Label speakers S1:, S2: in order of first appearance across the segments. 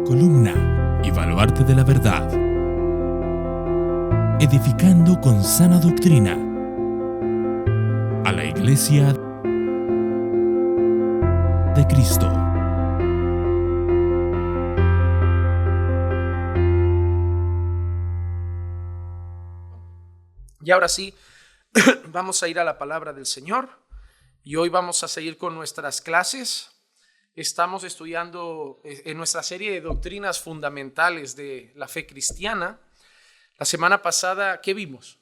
S1: columna y baluarte de la verdad, edificando con sana doctrina a la Iglesia de Cristo.
S2: Y ahora sí, vamos a ir a la palabra del Señor y hoy vamos a seguir con nuestras clases. Estamos estudiando en nuestra serie de doctrinas fundamentales de la fe cristiana. La semana pasada, ¿qué vimos?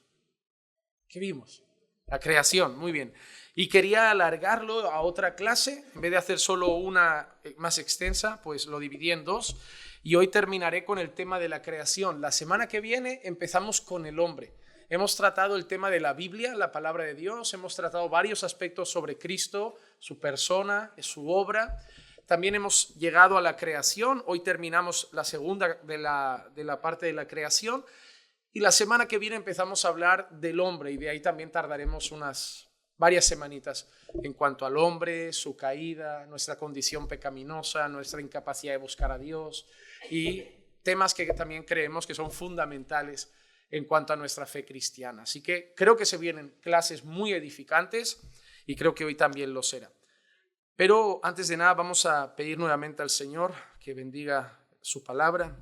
S2: La creación, muy bien. Y quería alargarlo a otra clase, en vez de hacer solo una más extensa, pues lo dividí en dos. Y hoy terminaré con el tema de la creación. La semana que viene empezamos con el hombre. Hemos tratado el tema de la Biblia, la palabra de Dios. Hemos tratado varios aspectos sobre Cristo, su persona, su obra. También hemos llegado a la creación. Hoy terminamos la segunda de la parte de la creación. Y la semana que viene empezamos a hablar del hombre. Y de ahí también tardaremos varias semanitas en cuanto al hombre, su caída, nuestra condición pecaminosa, nuestra incapacidad de buscar a Dios. Y temas que también creemos que son fundamentales en cuanto a nuestra fe cristiana. Así que creo que se vienen clases muy edificantes y creo que hoy también lo será. Pero antes de nada vamos a pedir nuevamente al Señor que bendiga su palabra.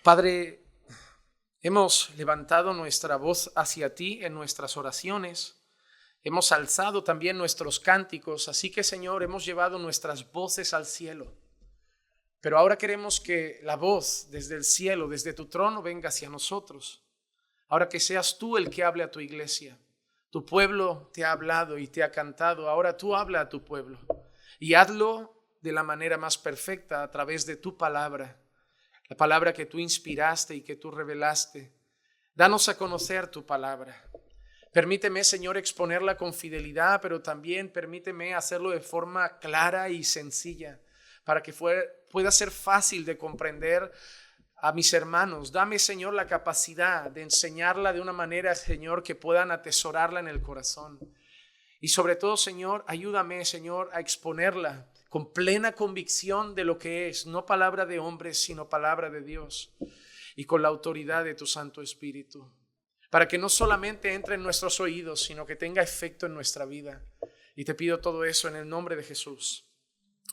S2: Padre, hemos levantado nuestra voz hacia ti en nuestras oraciones. Hemos alzado también nuestros cánticos. Así que, Señor, hemos llevado nuestras voces al cielo. Pero ahora queremos que la voz desde el cielo, desde tu trono, venga hacia nosotros. Ahora que seas tú el que hable a tu iglesia. Tu pueblo te ha hablado y te ha cantado. Ahora tú habla a tu pueblo. Y hazlo de la manera más perfecta a través de tu palabra. La palabra que tú inspiraste y que tú revelaste. Danos a conocer tu palabra. Permíteme, Señor, exponerla con fidelidad, pero también permíteme hacerlo de forma clara y sencilla, para que pueda ser fácil de comprender a mis hermanos. Dame, Señor, la capacidad de enseñarla de una manera, Señor, que puedan atesorarla en el corazón. Y sobre todo, Señor, ayúdame, Señor, a exponerla con plena convicción de lo que es, no palabra de hombres, sino palabra de Dios, y con la autoridad de tu Santo Espíritu, para que no solamente entre en nuestros oídos, sino que tenga efecto en nuestra vida. Y te pido todo eso en el nombre de Jesús.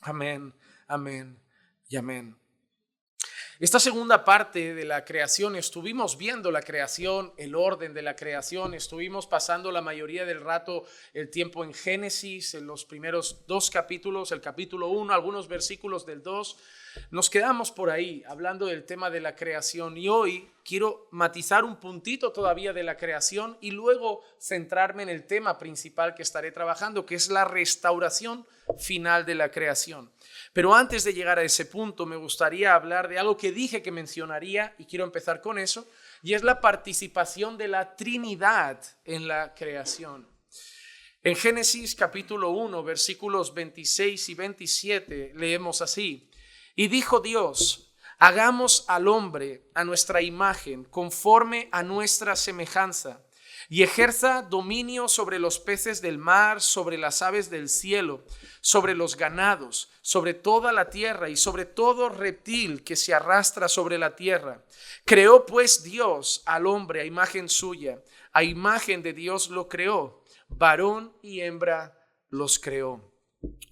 S2: Amén, amén y amén. Esta segunda parte de la creación, estuvimos viendo la creación, el orden de la creación, estuvimos pasando la mayoría del rato el tiempo en Génesis, en los primeros dos capítulos, el capítulo 1, algunos versículos del 2, nos quedamos por ahí hablando del tema de la creación y hoy quiero matizar un puntito todavía de la creación y luego centrarme en el tema principal que estaré trabajando, que es la restauración final de la creación. Pero antes de llegar a ese punto me gustaría hablar de algo que dije que mencionaría y quiero empezar con eso, y es la participación de la Trinidad en la creación. En Génesis capítulo 1, versículos 26 y 27 leemos así: Y dijo Dios, hagamos al hombre a nuestra imagen, conforme a nuestra semejanza, y ejerza dominio sobre los peces del mar, sobre las aves del cielo, sobre los ganados, sobre toda la tierra y sobre todo reptil que se arrastra sobre la tierra. Creó pues Dios al hombre a imagen suya, a imagen de Dios lo creó, varón y hembra los creó.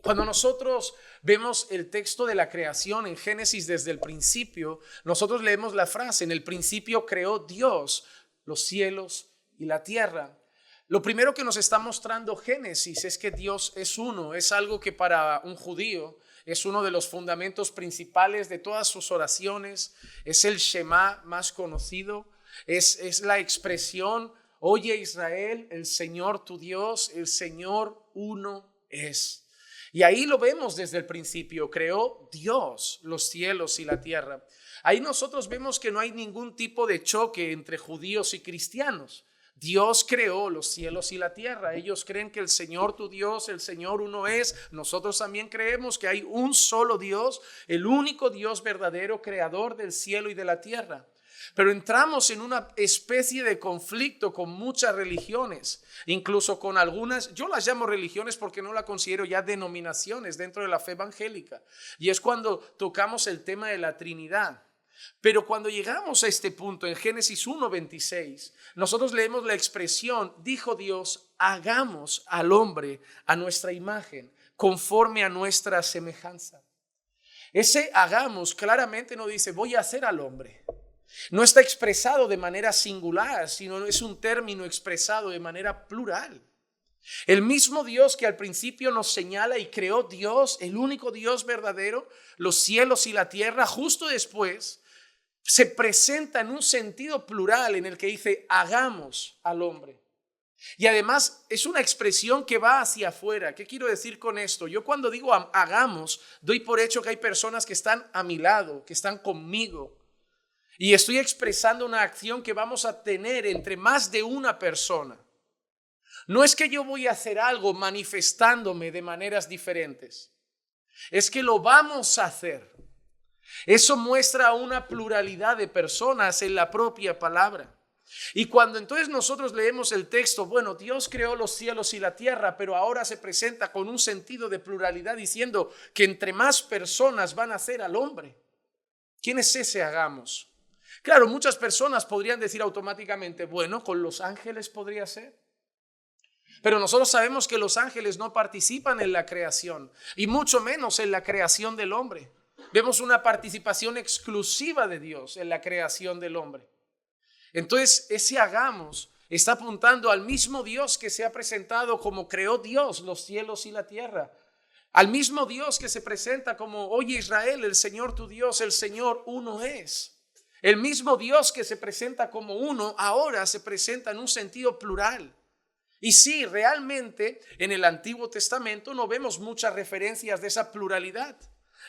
S2: Cuando nosotros vemos el texto de la creación en Génesis desde el principio, nosotros leemos la frase: en el principio creó Dios los cielos y la tierra. Lo primero que nos está mostrando Génesis es que Dios es uno. Es algo que para un judío es uno de los fundamentos principales de todas sus oraciones. Es el Shema más conocido. Es la expresión: oye Israel, el Señor tu Dios, el Señor uno es. Y ahí lo vemos desde el principio. Creó Dios los cielos y la tierra. Ahí nosotros vemos que no hay ningún tipo de choque entre judíos y cristianos. Dios creó los cielos y la tierra. Ellos creen que el Señor tu Dios, el Señor uno es. Nosotros también creemos que hay un solo Dios, el único Dios verdadero, creador del cielo y de la tierra. Pero entramos en una especie de conflicto con muchas religiones, incluso con algunas, yo las llamo religiones porque no las considero ya denominaciones dentro de la fe evangélica. Y es cuando tocamos el tema de la Trinidad. Pero cuando llegamos a este punto en Génesis 1:26, nosotros leemos la expresión, dijo Dios, hagamos al hombre a nuestra imagen, conforme a nuestra semejanza. Ese hagamos claramente no dice voy a hacer al hombre. No está expresado de manera singular, sino es un término expresado de manera plural. El mismo Dios que al principio nos señala y creó Dios, el único Dios verdadero, los cielos y la tierra, justo después se presenta en un sentido plural en el que dice hagamos al hombre. Y además es una expresión que va hacia afuera. ¿Qué quiero decir con esto? Yo cuando digo hagamos, doy por hecho que hay personas que están a mi lado, que están conmigo. Y estoy expresando una acción que vamos a tener entre más de una persona. No es que yo voy a hacer algo manifestándome de maneras diferentes. Es que lo vamos a hacer. Eso muestra una pluralidad de personas en la propia palabra. Y cuando entonces nosotros leemos el texto, bueno, Dios creó los cielos y la tierra, pero ahora se presenta con un sentido de pluralidad diciendo que entre más personas van a hacer al hombre. ¿Quién es ese hagamos? Claro, muchas personas podrían decir automáticamente, bueno, con los ángeles podría ser. Pero nosotros sabemos que los ángeles no participan en la creación y mucho menos en la creación del hombre. Vemos una participación exclusiva de Dios en la creación del hombre. Entonces, ese hagamos está apuntando al mismo Dios que se ha presentado como creó Dios los cielos y la tierra. Al mismo Dios que se presenta como, oye Israel, el Señor tu Dios, el Señor uno es. El mismo Dios que se presenta como uno, ahora se presenta en un sentido plural. Y sí, realmente en el Antiguo Testamento no vemos muchas referencias de esa pluralidad.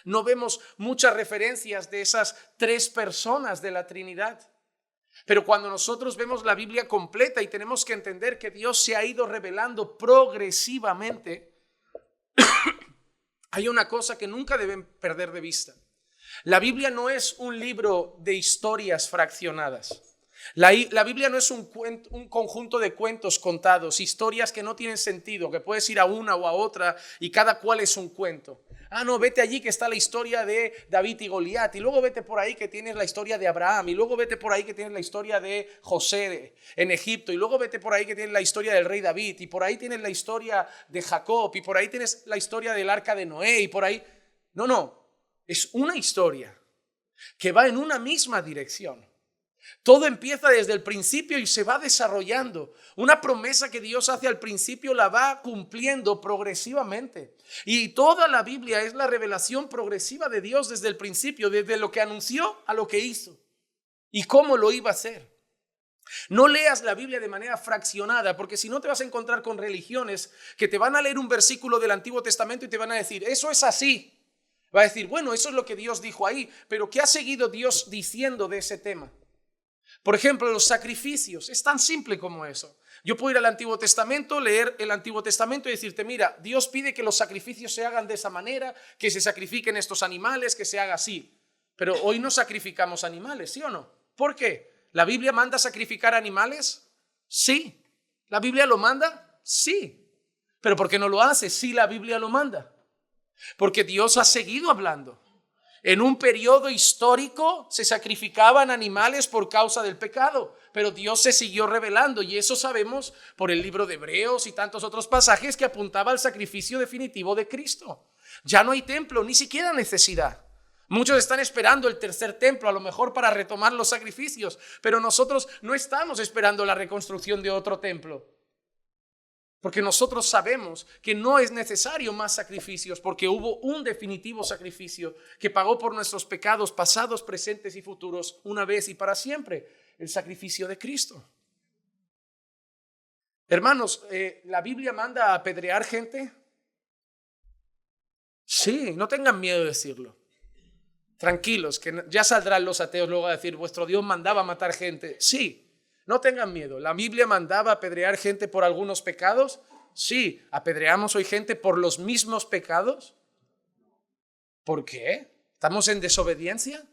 S2: No vemos muchas referencias de esas tres personas de la Trinidad. Pero cuando nosotros vemos la Biblia completa y tenemos que entender que Dios se ha ido revelando progresivamente, hay una cosa que nunca deben perder de vista. La Biblia no es un libro de historias fraccionadas. La Biblia no es un conjunto de cuentos contados, historias que no tienen sentido, que puedes ir a una o a otra y cada cual es un cuento. Ah, no, vete allí que está la historia de David y Goliat, y luego vete por ahí que tienes la historia de Abraham, y luego vete por ahí que tienes la historia de José en Egipto, y luego vete por ahí que tienes la historia del rey David, y por ahí tienes la historia de Jacob, y por ahí tienes la historia del arca de Noé, y por ahí... No, es una historia que va en una misma dirección. Todo empieza desde el principio y se va desarrollando. Una promesa que Dios hace al principio la va cumpliendo progresivamente. Y toda la Biblia es la revelación progresiva de Dios desde el principio, desde lo que anunció a lo que hizo y cómo lo iba a hacer. No leas la Biblia de manera fraccionada, porque si no te vas a encontrar con religiones que te van a leer un versículo del Antiguo Testamento y te van a decir, eso es así. Va a decir, bueno, eso es lo que Dios dijo ahí, pero ¿qué ha seguido Dios diciendo de ese tema? Por ejemplo, los sacrificios, es tan simple como eso. Yo puedo ir al Antiguo Testamento, leer el Antiguo Testamento y decirte, mira, Dios pide que los sacrificios se hagan de esa manera, que se sacrifiquen estos animales, que se haga así. Pero hoy no sacrificamos animales, ¿sí o no? ¿Por qué? ¿La Biblia manda sacrificar animales? Sí. ¿La Biblia lo manda? Sí. ¿Pero por qué no lo hace? Sí, la Biblia lo manda. Porque Dios ha seguido hablando. En un periodo histórico se sacrificaban animales por causa del pecado, pero Dios se siguió revelando y eso sabemos por el libro de Hebreos y tantos otros pasajes que apuntaba al sacrificio definitivo de Cristo. Ya no hay templo, ni siquiera necesidad. Muchos están esperando el tercer templo, a lo mejor para retomar los sacrificios, pero nosotros no estamos esperando la reconstrucción de otro templo. Porque nosotros sabemos que no es necesario más sacrificios, porque hubo un definitivo sacrificio que pagó por nuestros pecados pasados, presentes y futuros una vez y para siempre, el sacrificio de Cristo. Hermanos, ¿la Biblia manda a apedrear gente? Sí, no tengan miedo de decirlo. Tranquilos, que ya saldrán los ateos luego a decir, vuestro Dios mandaba matar gente. Sí. No tengan miedo. ¿La Biblia mandaba apedrear gente por algunos pecados? Sí. ¿Apedreamos hoy gente por los mismos pecados? ¿Por qué? ¿Estamos en desobediencia?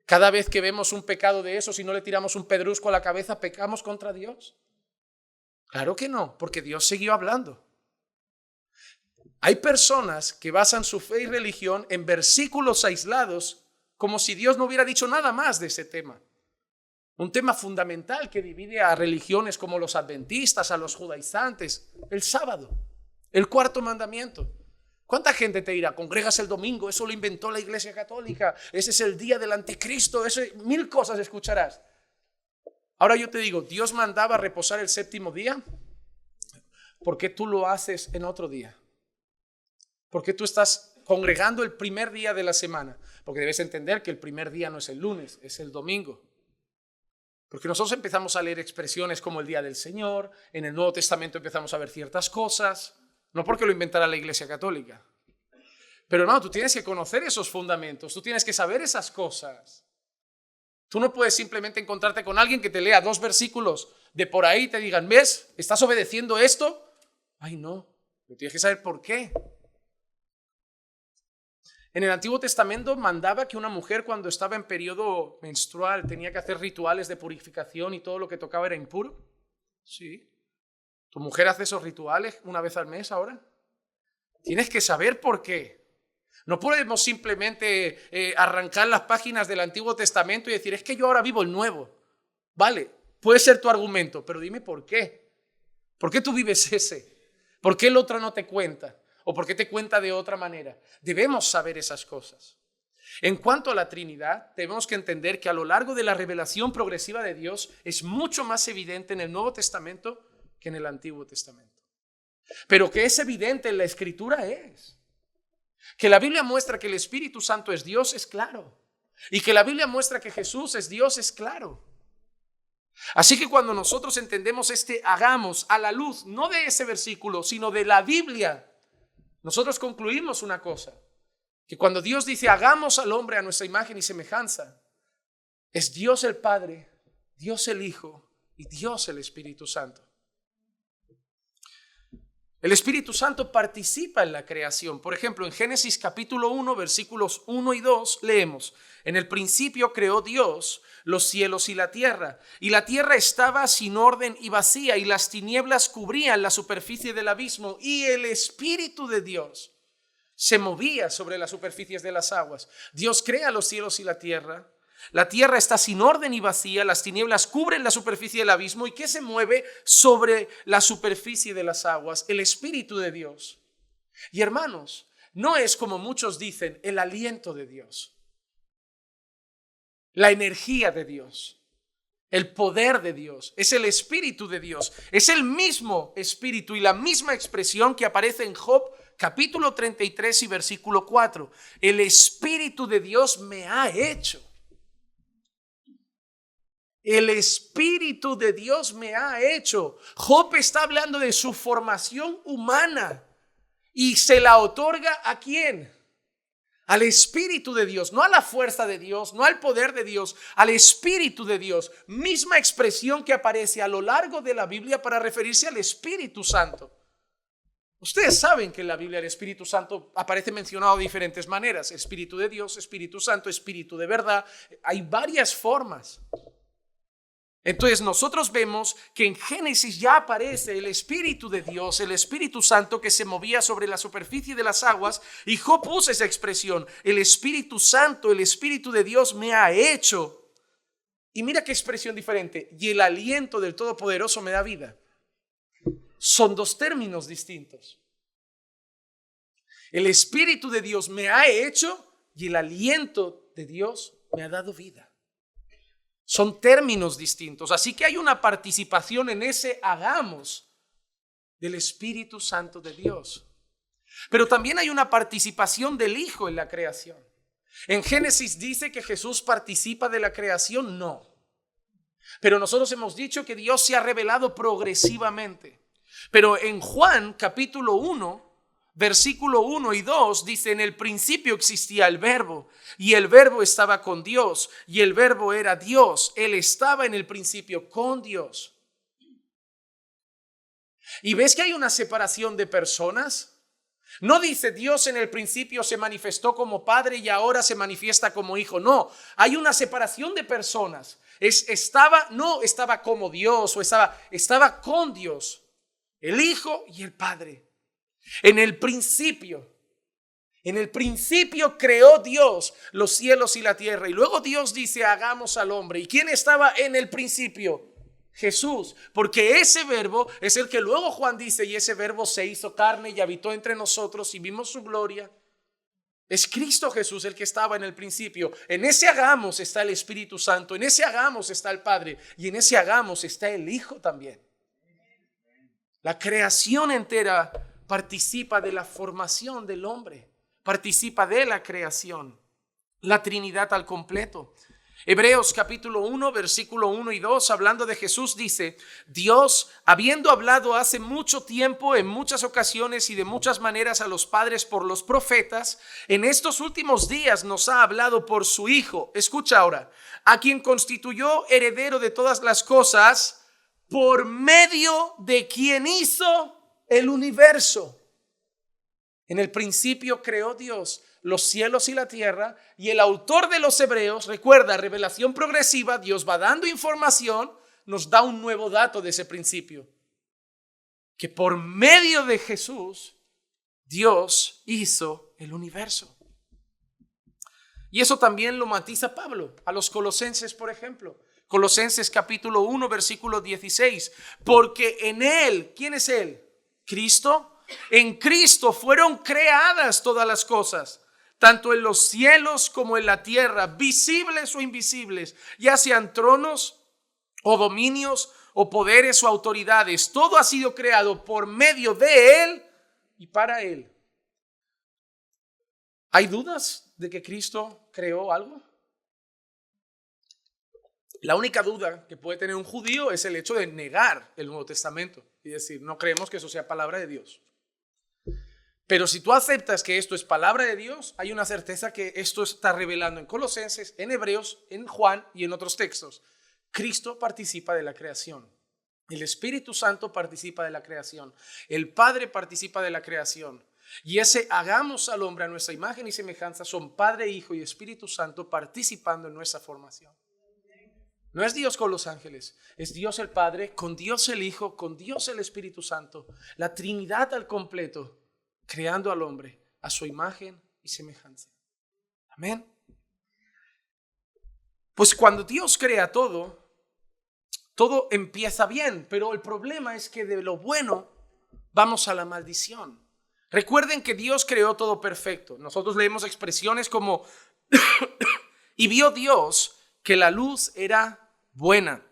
S2: Cada vez que vemos un pecado de esos y no le tiramos un pedrusco a la cabeza, ¿pecamos contra Dios? Claro que no, porque Dios siguió hablando. Hay personas que basan su fe y religión en versículos aislados, como si Dios no hubiera dicho nada más de ese tema. Un tema fundamental que divide a religiones como los adventistas, a los judaizantes, el sábado, el cuarto mandamiento. ¿Cuánta gente te dirá, congregas el domingo, eso lo inventó la Iglesia Católica, ese es el día del anticristo, mil cosas escucharás? Ahora yo te digo, ¿Dios mandaba reposar el séptimo día? ¿Por qué tú lo haces en otro día? ¿Por qué tú estás congregando el primer día de la semana? Porque debes entender que el primer día no es el lunes, es el domingo. Porque nosotros empezamos a leer expresiones como el día del Señor, en el Nuevo Testamento empezamos a ver ciertas cosas, no porque lo inventara la Iglesia Católica. Pero hermano, tú tienes que conocer esos fundamentos, tú tienes que saber esas cosas. Tú no puedes simplemente encontrarte con alguien que te lea 2 versículos de por ahí y te digan, ¿ves? ¿Estás obedeciendo esto? Ay, no, pero tienes que saber por qué. En el Antiguo Testamento mandaba que una mujer cuando estaba en periodo menstrual tenía que hacer rituales de purificación y todo lo que tocaba era impuro. Sí. ¿Tu mujer hace esos rituales una vez al mes ahora? Tienes que saber por qué. No podemos simplemente arrancar las páginas del Antiguo Testamento y decir, es que yo ahora vivo el Nuevo. Vale, puede ser tu argumento, pero dime por qué. ¿Por qué tú vives ese? ¿Por qué el otro no te cuenta? ¿O por qué te cuenta de otra manera? Debemos saber esas cosas. En cuanto a la Trinidad, tenemos que entender que a lo largo de la revelación progresiva de Dios es mucho más evidente en el Nuevo Testamento que en el Antiguo Testamento. Pero que es evidente en la Escritura es. Que la Biblia muestra que el Espíritu Santo es Dios es claro. Y que la Biblia muestra que Jesús es Dios es claro. Así que cuando nosotros entendemos hagamos a la luz, no de ese versículo, sino de la Biblia, nosotros concluimos una cosa, que cuando Dios dice hagamos al hombre a nuestra imagen y semejanza, es Dios el Padre, Dios el Hijo y Dios el Espíritu Santo. El Espíritu Santo participa en la creación. Por ejemplo, en Génesis capítulo 1, versículos 1 y 2 leemos, en el principio creó Dios los cielos y la tierra estaba sin orden y vacía, y las tinieblas cubrían la superficie del abismo, y el Espíritu de Dios se movía sobre las superficies de las aguas. Dios crea los cielos y la tierra está sin orden y vacía, las tinieblas cubren la superficie del abismo, ¿y qué se mueve sobre la superficie de las aguas? El Espíritu de Dios. Y hermanos, no es como muchos dicen, el aliento de Dios. La energía de Dios, el poder de Dios, es el Espíritu de Dios, es el mismo Espíritu y la misma expresión que aparece en Job capítulo 33 y versículo 4. El Espíritu de Dios me ha hecho. El Espíritu de Dios me ha hecho. Job está hablando de su formación humana y se la otorga ¿a quién? Al Espíritu de Dios, no a la fuerza de Dios, no al poder de Dios, al Espíritu de Dios. Misma expresión que aparece a lo largo de la Biblia para referirse al Espíritu Santo. Ustedes saben que en la Biblia el Espíritu Santo aparece mencionado de diferentes maneras. Espíritu de Dios, Espíritu Santo, Espíritu de verdad. Hay varias formas. Entonces nosotros vemos que en Génesis ya aparece el Espíritu de Dios, el Espíritu Santo que se movía sobre la superficie de las aguas, y Job usa esa expresión, el Espíritu Santo, el Espíritu de Dios me ha hecho. Y mira qué expresión diferente, y el aliento del Todopoderoso me da vida. Son dos términos distintos. El Espíritu de Dios me ha hecho y el aliento de Dios me ha dado vida. Son términos distintos, así que hay una participación en ese hagamos del Espíritu Santo de Dios. Pero también hay una participación del Hijo en la creación. En Génesis dice que Jesús participa de la creación, no. Pero nosotros hemos dicho que Dios se ha revelado progresivamente. Pero en Juan capítulo 1, versículo 1 y 2 dice, en el principio existía el Verbo, y el Verbo estaba con Dios, y el Verbo era Dios. Él estaba en el principio con Dios. ¿Y ves que hay una separación de personas? No dice Dios en el principio se manifestó como Padre y ahora se manifiesta como Hijo. No, hay una separación de personas. No estaba como Dios o estaba con Dios, el Hijo y el Padre. En el principio creó Dios los cielos y la tierra. Y luego Dios dice, hagamos al hombre. ¿Y quién estaba en el principio? Jesús, porque ese verbo es el que luego Juan dice, y ese verbo se hizo carne y habitó entre nosotros y vimos su gloria. Es Cristo Jesús el que estaba en el principio. En ese hagamos está el Espíritu Santo, en ese hagamos está el Padre y en ese hagamos está el Hijo también. La creación entera participa de la formación del hombre, participa de la creación, la Trinidad al completo. Hebreos capítulo 1, versículo 1 y 2, hablando de Jesús, dice: Dios, habiendo hablado hace mucho tiempo, en muchas ocasiones y de muchas maneras a los padres por los profetas, en estos últimos días nos ha hablado por su Hijo. Escucha ahora: a quien constituyó heredero de todas las cosas, por medio de quien hizo el universo. En el principio creó Dios los cielos y la tierra, y el autor de los Hebreos, recuerda, revelación progresiva, Dios va dando información, nos da un nuevo dato de ese principio, que por medio de Jesús Dios hizo el universo. Y eso también lo matiza Pablo a los Colosenses, por ejemplo. Colosenses capítulo 1, versículo 16, porque en Él, ¿quién es Él? Cristo. En Cristo fueron creadas todas las cosas, tanto en los cielos como en la tierra, visibles o invisibles, ya sean tronos o dominios o poderes o autoridades. Todo ha sido creado por medio de Él y para Él. ¿Hay dudas de que Cristo creó algo? La única duda que puede tener un judío es el hecho de negar el Nuevo Testamento y decir, no creemos que eso sea palabra de Dios. Pero si tú aceptas que esto es palabra de Dios, hay una certeza que esto está revelando en Colosenses, en Hebreos, en Juan y en otros textos. Cristo participa de la creación. El Espíritu Santo participa de la creación. El Padre participa de la creación. Y ese hagamos al hombre a nuestra imagen y semejanza son Padre, Hijo y Espíritu Santo participando en nuestra formación. No es Dios con los ángeles, es Dios el Padre, con Dios el Hijo, con Dios el Espíritu Santo. La Trinidad al completo, creando al hombre a su imagen y semejanza. Amén. Pues cuando Dios crea todo empieza bien, pero el problema es que de lo bueno vamos a la maldición. Recuerden que Dios creó todo perfecto. Nosotros leemos expresiones como y vio Dios que la luz era buena.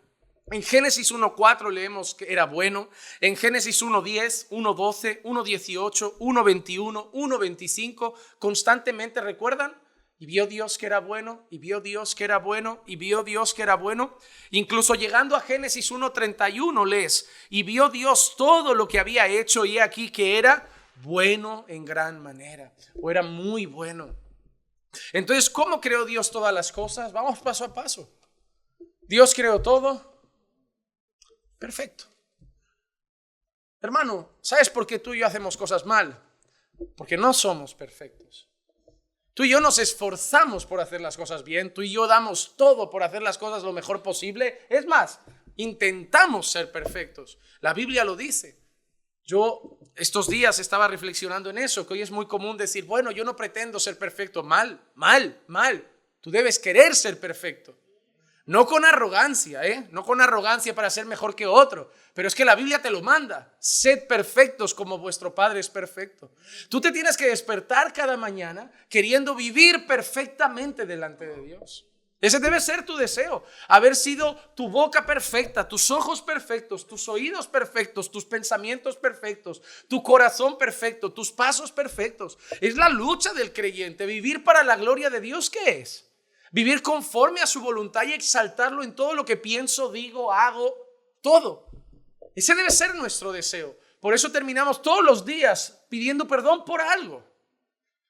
S2: En Génesis 1:4 leemos que era bueno. En Génesis 1:10, 1:12, 1:18, 1:21, 1:25, constantemente, ¿recuerdan? Y vio Dios que era bueno, y vio Dios que era bueno, y vio Dios que era bueno. Incluso llegando a Génesis 1:31 lees, y vio Dios todo lo que había hecho, y aquí que era bueno en gran manera, o era muy bueno. Entonces, ¿cómo creó Dios todas las cosas? Vamos paso a paso. Dios creó todo perfecto. Hermano, ¿sabes por qué tú y yo hacemos cosas mal? Porque no somos perfectos. Tú y yo nos esforzamos por hacer las cosas bien. Tú y yo damos todo por hacer las cosas lo mejor posible. Es más, intentamos ser perfectos. La Biblia lo dice. Yo estos días estaba reflexionando en eso, que hoy es muy común decir, bueno, yo no pretendo ser perfecto. Mal. Tú debes querer ser perfecto. No con arrogancia, no con arrogancia para ser mejor que otro, pero es que la Biblia te lo manda. Sed perfectos como vuestro Padre es perfecto. Tú te tienes que despertar cada mañana queriendo vivir perfectamente delante de Dios. Ese debe ser tu deseo, haber sido tu boca perfecta, tus ojos perfectos, tus oídos perfectos, tus pensamientos perfectos, tu corazón perfecto, tus pasos perfectos. Es la lucha del creyente, vivir para la gloria de Dios. ¿Qué es? Vivir conforme a su voluntad y exaltarlo en todo lo que pienso, digo, hago, todo. Ese debe ser nuestro deseo. Por eso terminamos todos los días pidiendo perdón por algo.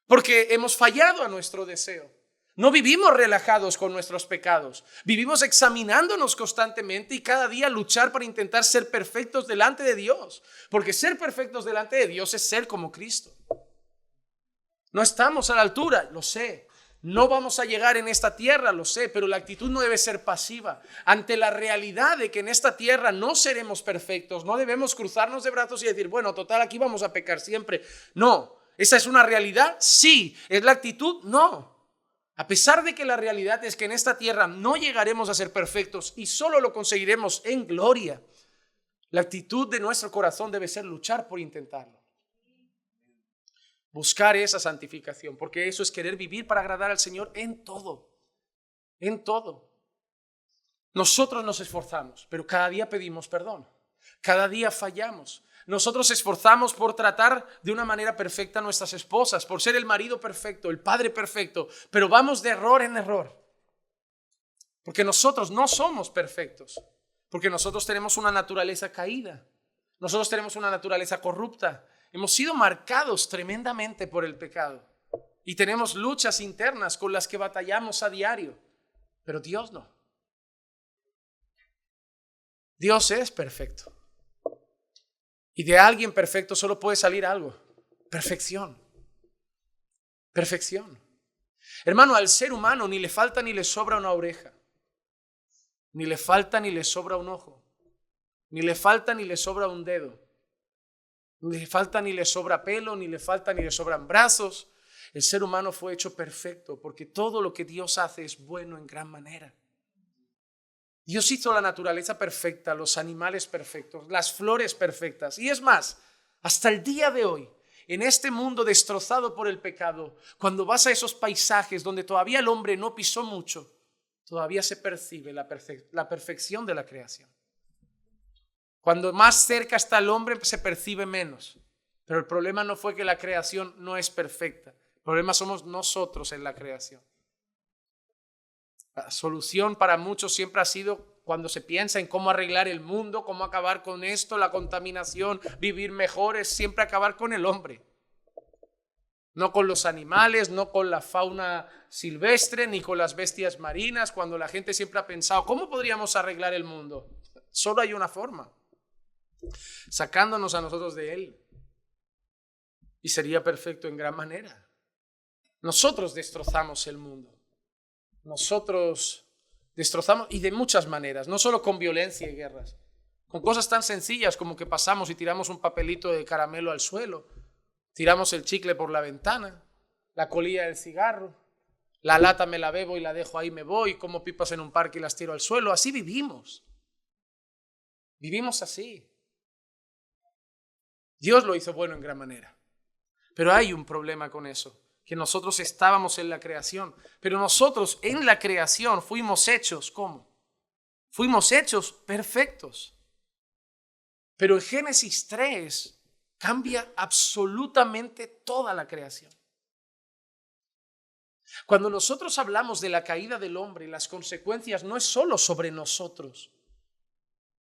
S2: Porque hemos fallado a nuestro deseo. No vivimos relajados con nuestros pecados. Vivimos examinándonos constantemente y cada día luchar para intentar ser perfectos delante de Dios. Porque ser perfectos delante de Dios es ser como Cristo. No estamos a la altura, lo sé. No vamos a llegar en esta tierra, lo sé, pero la actitud no debe ser pasiva. Ante la realidad de que en esta tierra no seremos perfectos, no debemos cruzarnos de brazos y decir, bueno, total, aquí vamos a pecar siempre. No, ¿esa es una realidad? Sí. ¿Es la actitud? No. A pesar de que la realidad es que en esta tierra no llegaremos a ser perfectos y solo lo conseguiremos en gloria, la actitud de nuestro corazón debe ser luchar por intentarlo. Buscar esa santificación, porque eso es querer vivir para agradar al Señor en todo, en todo. Nosotros nos esforzamos, pero cada día pedimos perdón, cada día fallamos. Nosotros esforzamos por tratar de una manera perfecta a nuestras esposas, por ser el marido perfecto, el padre perfecto, pero vamos de error en error, porque nosotros no somos perfectos, porque nosotros tenemos una naturaleza caída, nosotros tenemos una naturaleza corrupta. Hemos sido marcados tremendamente por el pecado y tenemos luchas internas con las que batallamos a diario, pero Dios no. Dios es perfecto y de alguien perfecto solo puede salir algo: perfección. Perfección. Hermano, al ser humano ni le falta ni le sobra una oreja, ni le falta ni le sobra un ojo, ni le falta ni le sobra un dedo. Ni le falta ni le sobra pelo, ni le falta ni le sobran brazos. El ser humano fue hecho perfecto porque todo lo que Dios hace es bueno en gran manera. Dios hizo la naturaleza perfecta, los animales perfectos, las flores perfectas. Y es más, hasta el día de hoy, en este mundo destrozado por el pecado, cuando vas a esos paisajes donde todavía el hombre no pisó mucho, todavía se percibe la perfección de la creación. Cuando más cerca está el hombre, se percibe menos. Pero el problema no fue que la creación no es perfecta. El problema somos nosotros en la creación. La solución para muchos siempre ha sido, cuando se piensa en cómo arreglar el mundo, cómo acabar con esto, la contaminación, vivir mejor, es siempre acabar con el hombre. No con los animales, no con la fauna silvestre, ni con las bestias marinas, cuando la gente siempre ha pensado, ¿cómo podríamos arreglar el mundo? Solo hay una forma: sacándonos a nosotros de él, y sería perfecto en gran manera. Nosotros destrozamos el mundo, nosotros destrozamos, y de muchas maneras, no solo con violencia y guerras, con cosas tan sencillas como que pasamos y tiramos un papelito de caramelo al suelo, tiramos el chicle por la ventana, la colilla del cigarro, la lata me la bebo y la dejo ahí, me voy, como pipas en un parque y las tiro al suelo. Así vivimos así. Dios lo hizo bueno en gran manera. Pero hay un problema con eso, que nosotros estábamos en la creación, pero nosotros en la creación fuimos hechos, ¿cómo? Fuimos hechos perfectos. Pero en Génesis 3 cambia absolutamente toda la creación. Cuando nosotros hablamos de la caída del hombre, las consecuencias no es solo sobre nosotros.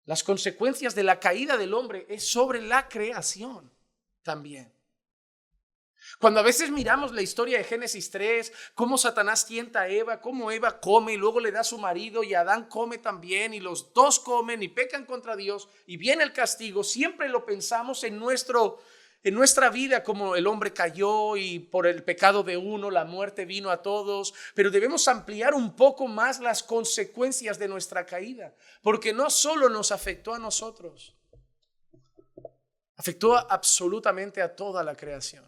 S2: Las consecuencias de la caída del hombre es sobre la creación también. Cuando a veces miramos la historia de Génesis 3, cómo Satanás tienta a Eva, cómo Eva come y luego le da a su marido y Adán come también y los dos comen y pecan contra Dios y viene el castigo, siempre lo pensamos en nuestra vida, como el hombre cayó y por el pecado de uno la muerte vino a todos, pero debemos ampliar un poco más las consecuencias de nuestra caída, porque no solo nos afectó a nosotros, afectó absolutamente a toda la creación.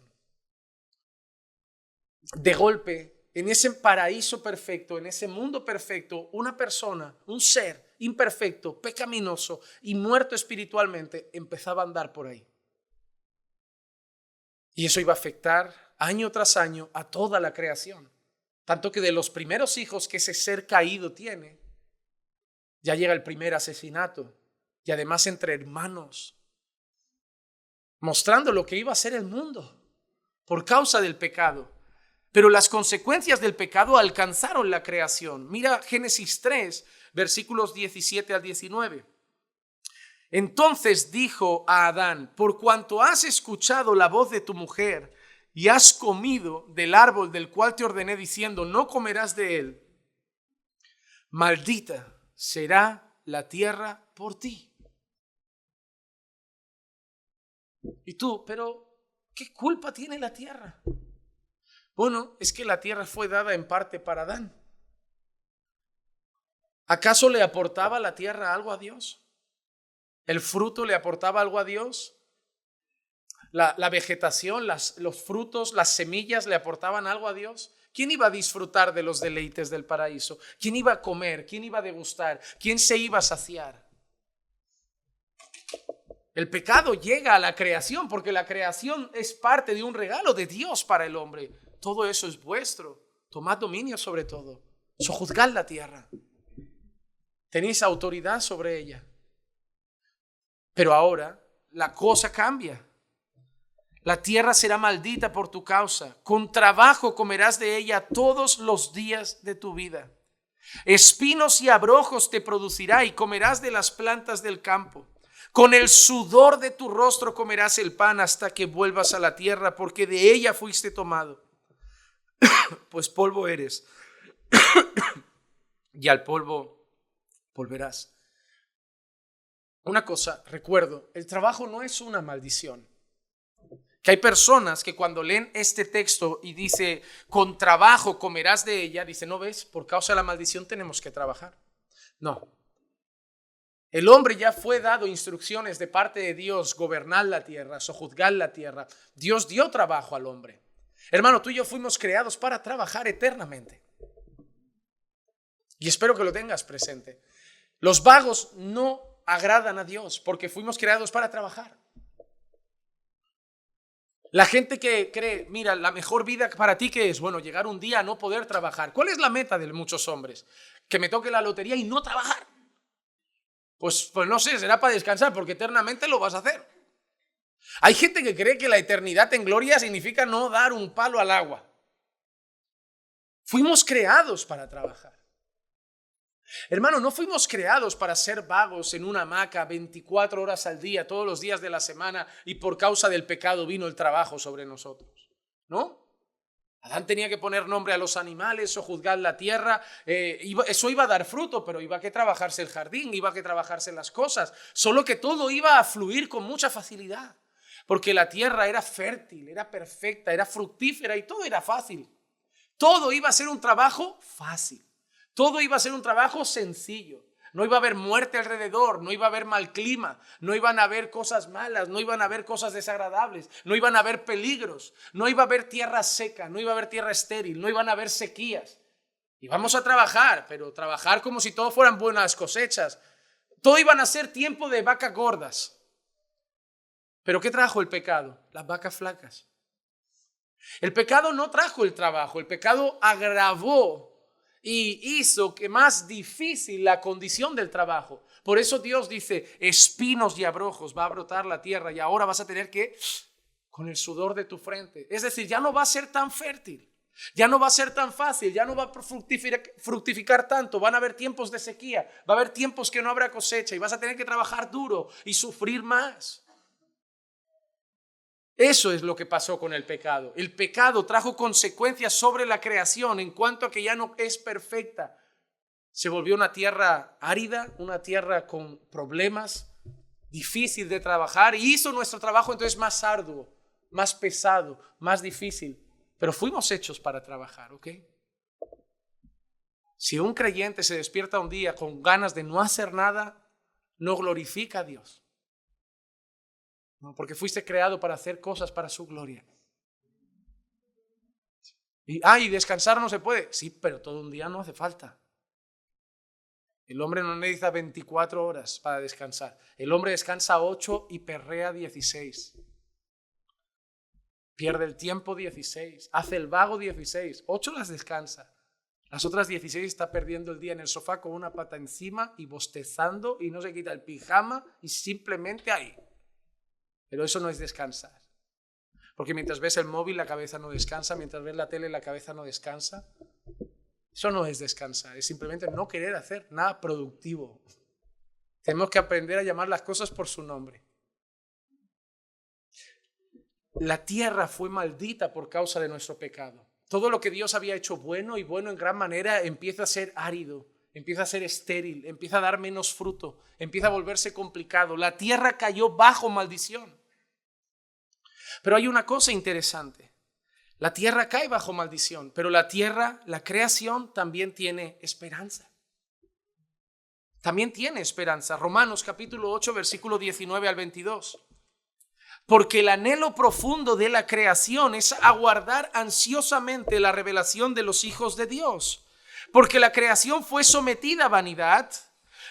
S2: De golpe, en ese paraíso perfecto, en ese mundo perfecto, una persona, un ser imperfecto, pecaminoso y muerto espiritualmente, empezaba a andar por ahí. Y eso iba a afectar año tras año a toda la creación. Tanto que de los primeros hijos que ese ser caído tiene, ya llega el primer asesinato. Y además entre hermanos, mostrando lo que iba a ser el mundo por causa del pecado. Pero las consecuencias del pecado alcanzaron la creación. Mira Génesis 3, versículos 17 al 19. Entonces dijo a Adán: por cuanto has escuchado la voz de tu mujer y has comido del árbol del cual te ordené diciendo, no comerás de él, maldita será la tierra por ti. Y tú, pero ¿qué culpa tiene la tierra? Bueno, es que la tierra fue dada en parte para Adán. ¿Acaso le aportaba la tierra algo a Dios? ¿El fruto le aportaba algo a Dios? ¿La vegetación, los frutos, las semillas le aportaban algo a Dios? ¿Quién iba a disfrutar de los deleites del paraíso? ¿Quién iba a comer? ¿Quién iba a degustar? ¿Quién se iba a saciar? El pecado llega a la creación porque la creación es parte de un regalo de Dios para el hombre. Todo eso es vuestro. Tomad dominio sobre todo. Sojuzgad la tierra. Tenéis autoridad sobre ella. Pero ahora la cosa cambia. La tierra será maldita por tu causa. Con trabajo comerás de ella todos los días de tu vida. Espinos y abrojos te producirá y comerás de las plantas del campo. Con el sudor de tu rostro comerás el pan hasta que vuelvas a la tierra, porque de ella fuiste tomado. Pues polvo eres, y al polvo volverás. Una cosa, recuerdo, el trabajo no es una maldición. Que hay personas que cuando leen este texto y dice, con trabajo comerás de ella, dicen, ¿no ves? Por causa de la maldición tenemos que trabajar. No. El hombre ya fue dado instrucciones de parte de Dios, gobernar la tierra, sojuzgar la tierra. Dios dio trabajo al hombre. Hermano, tú y yo fuimos creados para trabajar eternamente. Y espero que lo tengas presente. Los vagos no agradan a Dios porque fuimos creados para trabajar. La gente que cree, mira, la mejor vida para ti ¿qué es? Bueno, llegar un día a no poder trabajar. ¿Cuál es la meta de muchos hombres? Que me toque la lotería y no trabajar. Pues no sé, será para descansar porque eternamente lo vas a hacer. Hay gente que cree que la eternidad en gloria significa no dar un palo al agua. Fuimos creados para trabajar. Hermano, no fuimos creados para ser vagos en una hamaca 24 horas al día, todos los días de la semana, y por causa del pecado vino el trabajo sobre nosotros. ¿No? Adán tenía que poner nombre a los animales o juzgar la tierra. Eso iba a dar fruto, pero iba a que trabajarse el jardín, iba a que trabajarse las cosas. Solo que todo iba a fluir con mucha facilidad, porque la tierra era fértil, era perfecta, era fructífera y todo era fácil. Todo iba a ser un trabajo fácil. Todo iba a ser un trabajo sencillo. No iba a haber muerte alrededor, no iba a haber mal clima, no iban a haber cosas malas, no iban a haber cosas desagradables, no iban a haber peligros, no iba a haber tierra seca, no iba a haber tierra estéril, no iban a haber sequías. Y vamos a trabajar, pero trabajar como si todo fueran buenas cosechas. Todo iban a ser tiempo de vacas gordas. ¿Pero qué trajo el pecado? Las vacas flacas. El pecado no trajo el trabajo, el pecado agravó y hizo que más difícil la condición del trabajo. Por eso Dios dice, espinos y abrojos va a brotar la tierra y ahora vas a tener que, con el sudor de tu frente. Es decir, ya no va a ser tan fértil, ya no va a ser tan fácil, ya no va a fructificar tanto. Van a haber tiempos de sequía, va a haber tiempos que no habrá cosecha y vas a tener que trabajar duro y sufrir más. Eso es lo que pasó con el pecado. El pecado trajo consecuencias sobre la creación en cuanto a que ya no es perfecta. Se volvió una tierra árida, una tierra con problemas, difícil de trabajar, y hizo nuestro trabajo entonces más arduo, más pesado, más difícil. Pero fuimos hechos para trabajar, ¿ok? Si un creyente se despierta un día con ganas de no hacer nada, no glorifica a Dios. No, porque fuiste creado para hacer cosas para su gloria. Y descansar no se puede. Sí, pero todo un día no hace falta. El hombre no necesita 24 horas para descansar. El hombre descansa 8 y perrea 16. Pierde el tiempo 16. Hace el vago 16. 8 las descansa. Las otras 16 está perdiendo el día en el sofá con una pata encima y bostezando y no se quita el pijama y simplemente ahí. Pero eso no es descansar. Porque mientras ves el móvil la cabeza no descansa, mientras ves la tele la cabeza no descansa. Eso no es descansar, es simplemente no querer hacer nada productivo. Tenemos que aprender a llamar las cosas por su nombre. La tierra fue maldita por causa de nuestro pecado. Todo lo que Dios había hecho bueno y bueno en gran manera empieza a ser árido, empieza a ser estéril, empieza a dar menos fruto, empieza a volverse complicado. La tierra cayó bajo maldición. Pero hay una cosa interesante. La tierra cae bajo maldición, pero la tierra, la creación, también tiene esperanza. También tiene esperanza. Romanos capítulo 8, versículo 19 al 22. Porque el anhelo profundo de la creación es aguardar ansiosamente la revelación de los hijos de Dios. Porque la creación fue sometida a vanidad,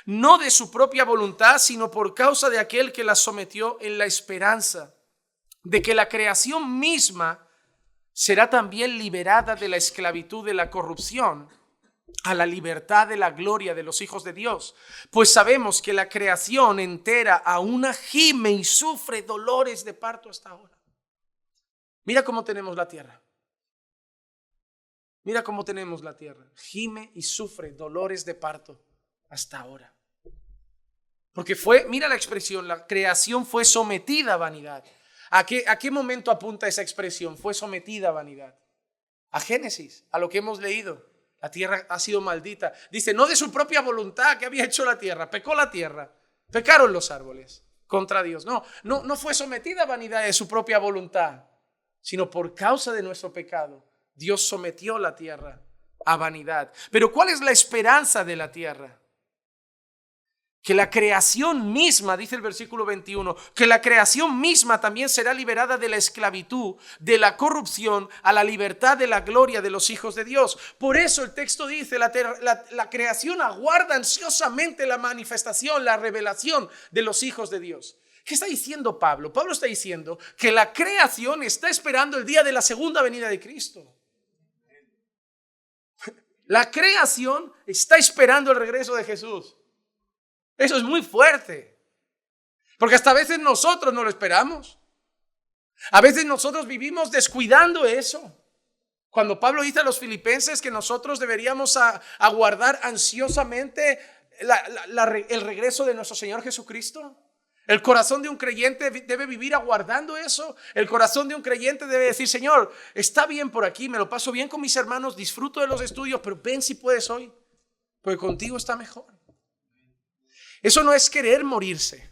S2: no de su propia voluntad, sino por causa de aquel que la sometió, en la esperanza de que la creación misma será también liberada de la esclavitud de la corrupción a la libertad de la gloria de los hijos de Dios. Pues sabemos que la creación entera aún gime y sufre dolores de parto hasta ahora. Mira cómo tenemos la tierra. Mira cómo tenemos la tierra. Gime y sufre dolores de parto hasta ahora. Porque mira la expresión, la creación fue sometida a vanidad. ¿A qué momento apunta esa expresión? Fue sometida a vanidad. A Génesis, a lo que hemos leído. La tierra ha sido maldita. Dice, no de su propia voluntad que había hecho la tierra. Pecó la tierra. Pecaron los árboles contra Dios. No fue sometida a vanidad de su propia voluntad, sino por causa de nuestro pecado. Dios sometió la tierra a vanidad. Pero ¿cuál es la esperanza de la tierra? Que la creación misma, dice el versículo 21, que la creación misma también será liberada de la esclavitud, de la corrupción, a la libertad de la gloria de los hijos de Dios. Por eso el texto dice, la creación aguarda ansiosamente la manifestación, la revelación de los hijos de Dios. ¿Qué está diciendo Pablo? Pablo está diciendo que la creación está esperando el día de la segunda venida de Cristo. La creación está esperando el regreso de Jesús. Eso es muy fuerte, porque hasta a veces nosotros no lo esperamos. A veces nosotros vivimos descuidando eso. Cuando Pablo dice a los filipenses que nosotros deberíamos aguardar ansiosamente el regreso de nuestro Señor Jesucristo. El corazón de un creyente debe vivir aguardando eso. El corazón de un creyente debe decir, Señor, está bien por aquí, me lo paso bien con mis hermanos, disfruto de los estudios, pero ven si puedes hoy, porque contigo está mejor. Eso no es querer morirse.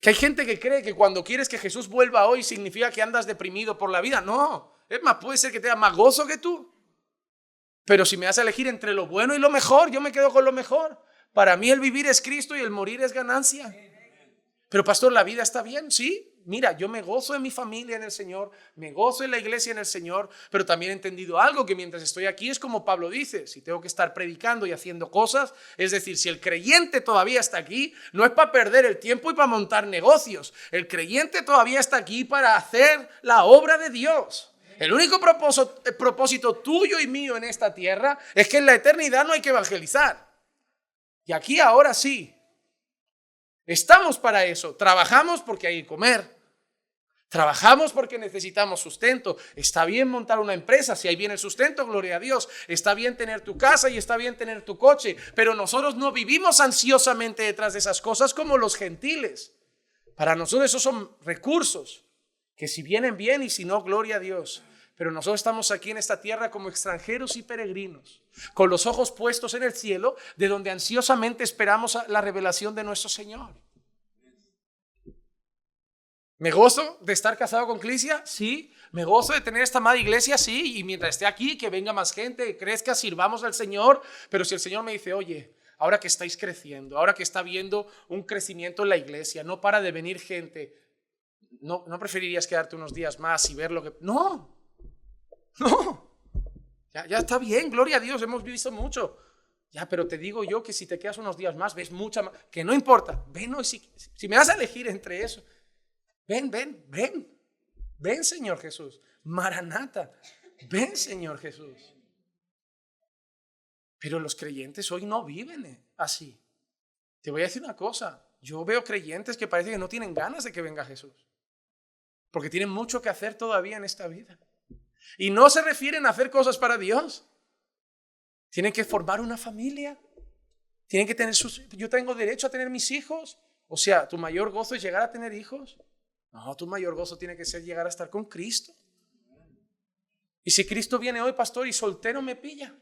S2: Que hay gente que cree que cuando quieres que Jesús vuelva hoy significa que andas deprimido por la vida. No, es más, puede ser que tenga más gozo que tú. Pero si me das a elegir entre lo bueno y lo mejor, yo me quedo con lo mejor. Para mí el vivir es Cristo y el morir es ganancia. Pero pastor, ¿la vida está bien? Sí. Mira, yo me gozo en mi familia en el Señor, me gozo en la iglesia en el Señor, pero también he entendido algo, que mientras estoy aquí es como Pablo dice, si tengo que estar predicando y haciendo cosas, es decir, si el creyente todavía está aquí, no es para perder el tiempo y para montar negocios, el creyente todavía está aquí para hacer la obra de Dios. El único propósito tuyo y mío en esta tierra es que en la eternidad no hay que evangelizar. Y aquí ahora sí. Estamos para eso, trabajamos porque hay que comer, trabajamos porque necesitamos sustento. Está bien montar una empresa, si ahí viene el sustento, gloria a Dios. Está bien tener tu casa y está bien tener tu coche, pero nosotros no vivimos ansiosamente detrás de esas cosas como los gentiles. Para nosotros esos son recursos que si vienen bien y si no, gloria a Dios. Pero nosotros estamos aquí en esta tierra como extranjeros y peregrinos, con los ojos puestos en el cielo, de donde ansiosamente esperamos la revelación de nuestro Señor. ¿Me gozo de estar casado con Clicia? Sí. ¿Me gozo de tener esta amada iglesia? Sí. Y mientras esté aquí, que venga más gente, que crezca, sirvamos al Señor. Pero si el Señor me dice, oye, ahora que estáis creciendo, ahora que está habiendo un crecimiento en la iglesia, no para de venir gente, ¿no preferirías quedarte unos días más y ver lo que...? No. Ya está bien, gloria a Dios, hemos visto mucho. Ya, pero te digo yo que si te quedas unos días más, ves mucha más, que no importa. Ven hoy, si me das a elegir entre eso, ven Señor Jesús, Maranata, ven Señor Jesús. Pero los creyentes hoy no viven así. Te voy a decir una cosa, yo veo creyentes que parece que no tienen ganas de que venga Jesús, porque tienen mucho que hacer todavía en esta vida. Y no se refieren a hacer cosas para Dios. Tienen que formar una familia. Tienen que tener yo tengo derecho a tener mis hijos. O sea, ¿tu mayor gozo es llegar a tener hijos? No, tu mayor gozo tiene que ser llegar a estar con Cristo. Y si Cristo viene hoy, pastor, y soltero me pilla,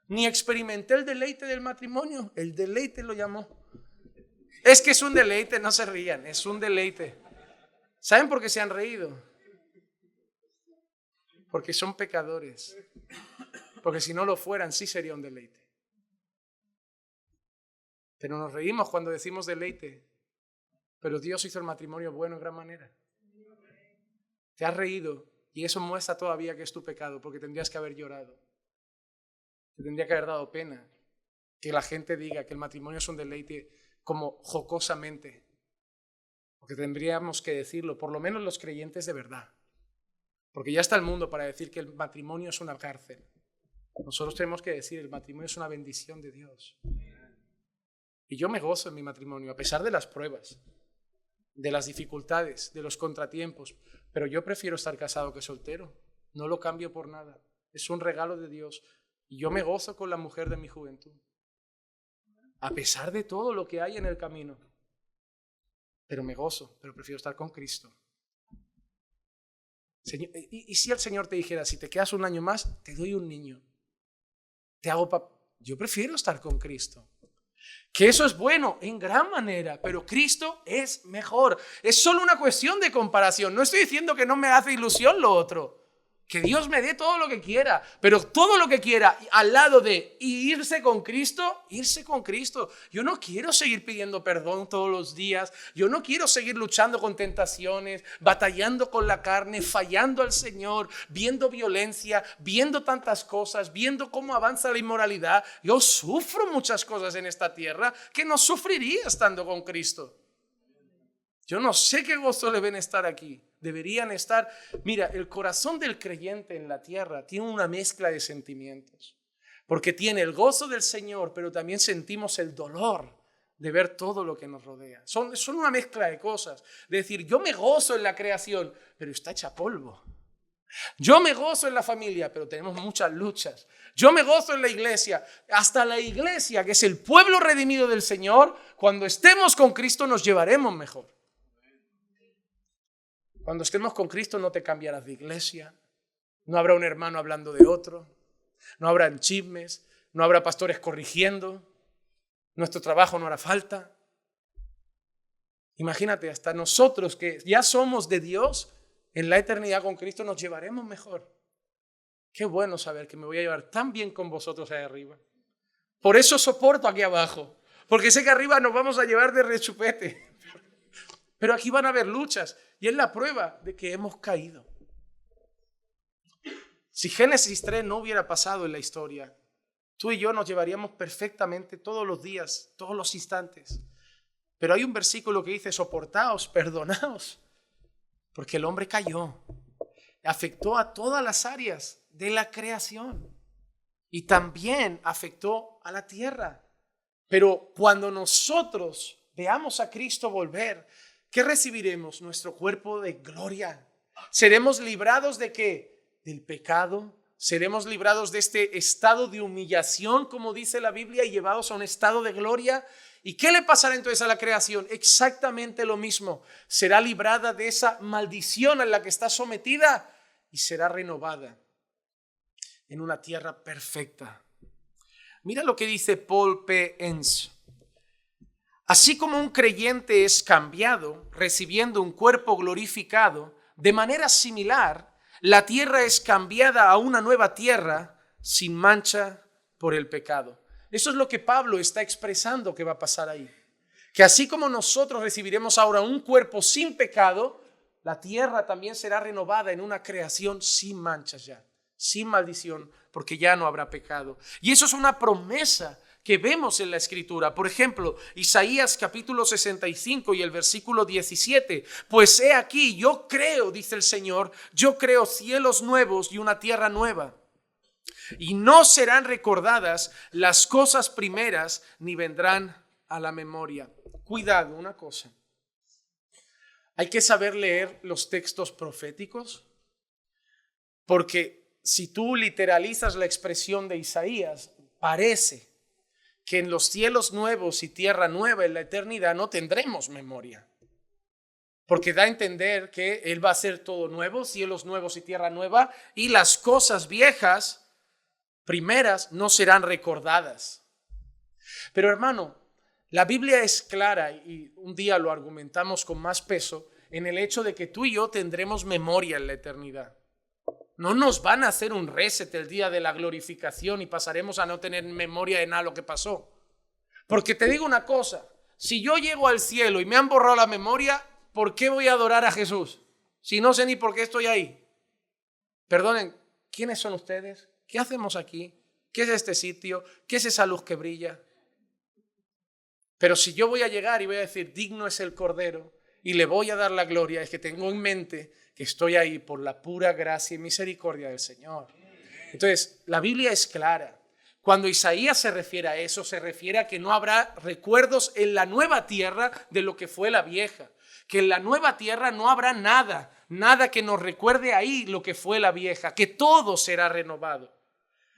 S2: ni experimenté el deleite del matrimonio. El deleite lo llamó. Es que es un deleite, no se rían, es un deleite. ¿Saben por qué se han reído? Porque son pecadores. Porque si no lo fueran, sí sería un deleite. Pero nos reímos cuando decimos deleite. Pero Dios hizo el matrimonio bueno en gran manera. Te has reído y eso muestra todavía que es tu pecado, porque tendrías que haber llorado. Te tendría que haber dado pena que la gente diga que el matrimonio es un deleite como jocosamente. Porque tendríamos que decirlo, por lo menos los creyentes de verdad. Porque ya está el mundo para decir que el matrimonio es una cárcel. Nosotros tenemos que decir, el matrimonio es una bendición de Dios. Y yo me gozo en mi matrimonio, a pesar de las pruebas, de las dificultades, de los contratiempos. Pero yo prefiero estar casado que soltero. No lo cambio por nada. Es un regalo de Dios. Y yo me gozo con la mujer de mi juventud. A pesar de todo lo que hay en el camino. Pero me gozo, pero prefiero estar con Cristo. Señor, y si el Señor te dijera, si te quedas un año más, te doy un niño. Te hago yo prefiero estar con Cristo. Que eso es bueno en gran manera, pero Cristo es mejor. Es solo una cuestión de comparación. No estoy diciendo que no me hace ilusión lo otro. Que Dios me dé todo lo que quiera, pero todo lo que quiera al lado de irse con Cristo, irse con Cristo. Yo no quiero seguir pidiendo perdón todos los días. Yo no quiero seguir luchando con tentaciones, batallando con la carne, fallando al Señor, viendo violencia, viendo tantas cosas, viendo cómo avanza la inmoralidad. Yo sufro muchas cosas en esta tierra que no sufriría estando con Cristo. Yo no sé qué gozo deben estar aquí. Deberían estar. Mira, el corazón del creyente en la tierra tiene una mezcla de sentimientos. Porque tiene el gozo del Señor, pero también sentimos el dolor de ver todo lo que nos rodea. Son una mezcla de cosas. De decir, yo me gozo en la creación, pero está hecha polvo. Yo me gozo en la familia, pero tenemos muchas luchas. Yo me gozo en la iglesia. Hasta la iglesia, que es el pueblo redimido del Señor, cuando estemos con Cristo nos llevaremos mejor. Cuando estemos con Cristo no te cambiarás de iglesia, no habrá un hermano hablando de otro, no habrá chismes, no habrá pastores corrigiendo, nuestro trabajo no hará falta. Imagínate, hasta nosotros que ya somos de Dios, en la eternidad con Cristo nos llevaremos mejor. Qué bueno saber que me voy a llevar tan bien con vosotros ahí arriba. Por eso soporto aquí abajo, porque sé que arriba nos vamos a llevar de rechupete. Pero aquí van a haber luchas y es la prueba de que hemos caído. Si Génesis 3 no hubiera pasado en la historia, tú y yo nos llevaríamos perfectamente todos los días, todos los instantes. Pero hay un versículo que dice, soportaos, perdonaos, porque el hombre cayó. Afectó a todas las áreas de la creación y también afectó a la tierra. Pero cuando nosotros veamos a Cristo volver, ¿qué recibiremos? Nuestro cuerpo de gloria. ¿Seremos librados de qué? Del pecado. ¿Seremos librados de este estado de humillación, como dice la Biblia, y llevados a un estado de gloria? ¿Y qué le pasará entonces a la creación? Exactamente lo mismo. Será librada de esa maldición a la que está sometida y será renovada en una tierra perfecta. Mira lo que dice Paul P. Enns. Así como un creyente es cambiado, recibiendo un cuerpo glorificado, de manera similar, la tierra es cambiada a una nueva tierra sin mancha por el pecado. Eso es lo que Pablo está expresando que va a pasar ahí. Que así como nosotros recibiremos ahora un cuerpo sin pecado, la tierra también será renovada en una creación sin manchas ya, sin maldición, porque ya no habrá pecado. Y eso es una promesa que vemos en la Escritura. Por ejemplo, Isaías capítulo 65 y el versículo 17. Pues he aquí, yo creo, dice el Señor, yo creo cielos nuevos y una tierra nueva. Y no serán recordadas las cosas primeras, ni vendrán a la memoria. Cuidado, una cosa. Hay que saber leer los textos proféticos, porque si tú literalizas la expresión de Isaías, parece que en los cielos nuevos y tierra nueva en la eternidad no tendremos memoria. Porque da a entender que Él va a hacer todo nuevo, cielos nuevos y tierra nueva, y las cosas viejas, primeras, no serán recordadas. Pero hermano, la Biblia es clara, y un día lo argumentamos con más peso, en el hecho de que tú y yo tendremos memoria en la eternidad. No nos van a hacer un reset el día de la glorificación y pasaremos a no tener memoria de nada lo que pasó. Porque te digo una cosa, si yo llego al cielo y me han borrado la memoria, ¿por qué voy a adorar a Jesús? Si no sé ni por qué estoy ahí. Perdonen, ¿quiénes son ustedes? ¿Qué hacemos aquí? ¿Qué es este sitio? ¿Qué es esa luz que brilla? Pero si yo voy a llegar y voy a decir, digno es el Cordero, y le voy a dar la gloria, es que tengo en mente que estoy ahí por la pura gracia y misericordia del Señor. Entonces, la Biblia es clara. Cuando Isaías se refiere a eso, se refiere a que no habrá recuerdos en la nueva tierra de lo que fue la vieja. Que en la nueva tierra no habrá nada que nos recuerde ahí lo que fue la vieja, que todo será renovado.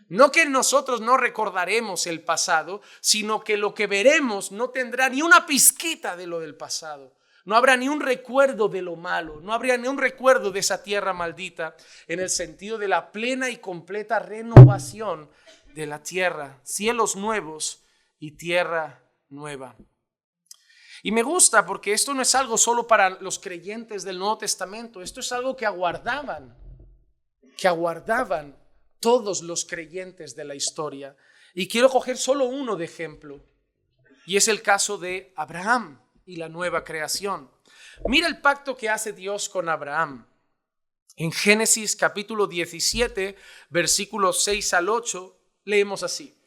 S2: No que nosotros no recordaremos el pasado, sino que lo que veremos no tendrá ni una pizquita de lo del pasado. No habrá ni un recuerdo de lo malo, no habría ni un recuerdo de esa tierra maldita, en el sentido de la plena y completa renovación de la tierra, cielos nuevos y tierra nueva. Y me gusta porque esto no es algo solo para los creyentes del Nuevo Testamento, esto es algo que aguardaban todos los creyentes de la historia. Y quiero coger solo uno de ejemplo, y es el caso de Abraham y la nueva creación. Mira el pacto que hace Dios con Abraham. En Génesis capítulo 17, versículos 6 al 8, leemos así: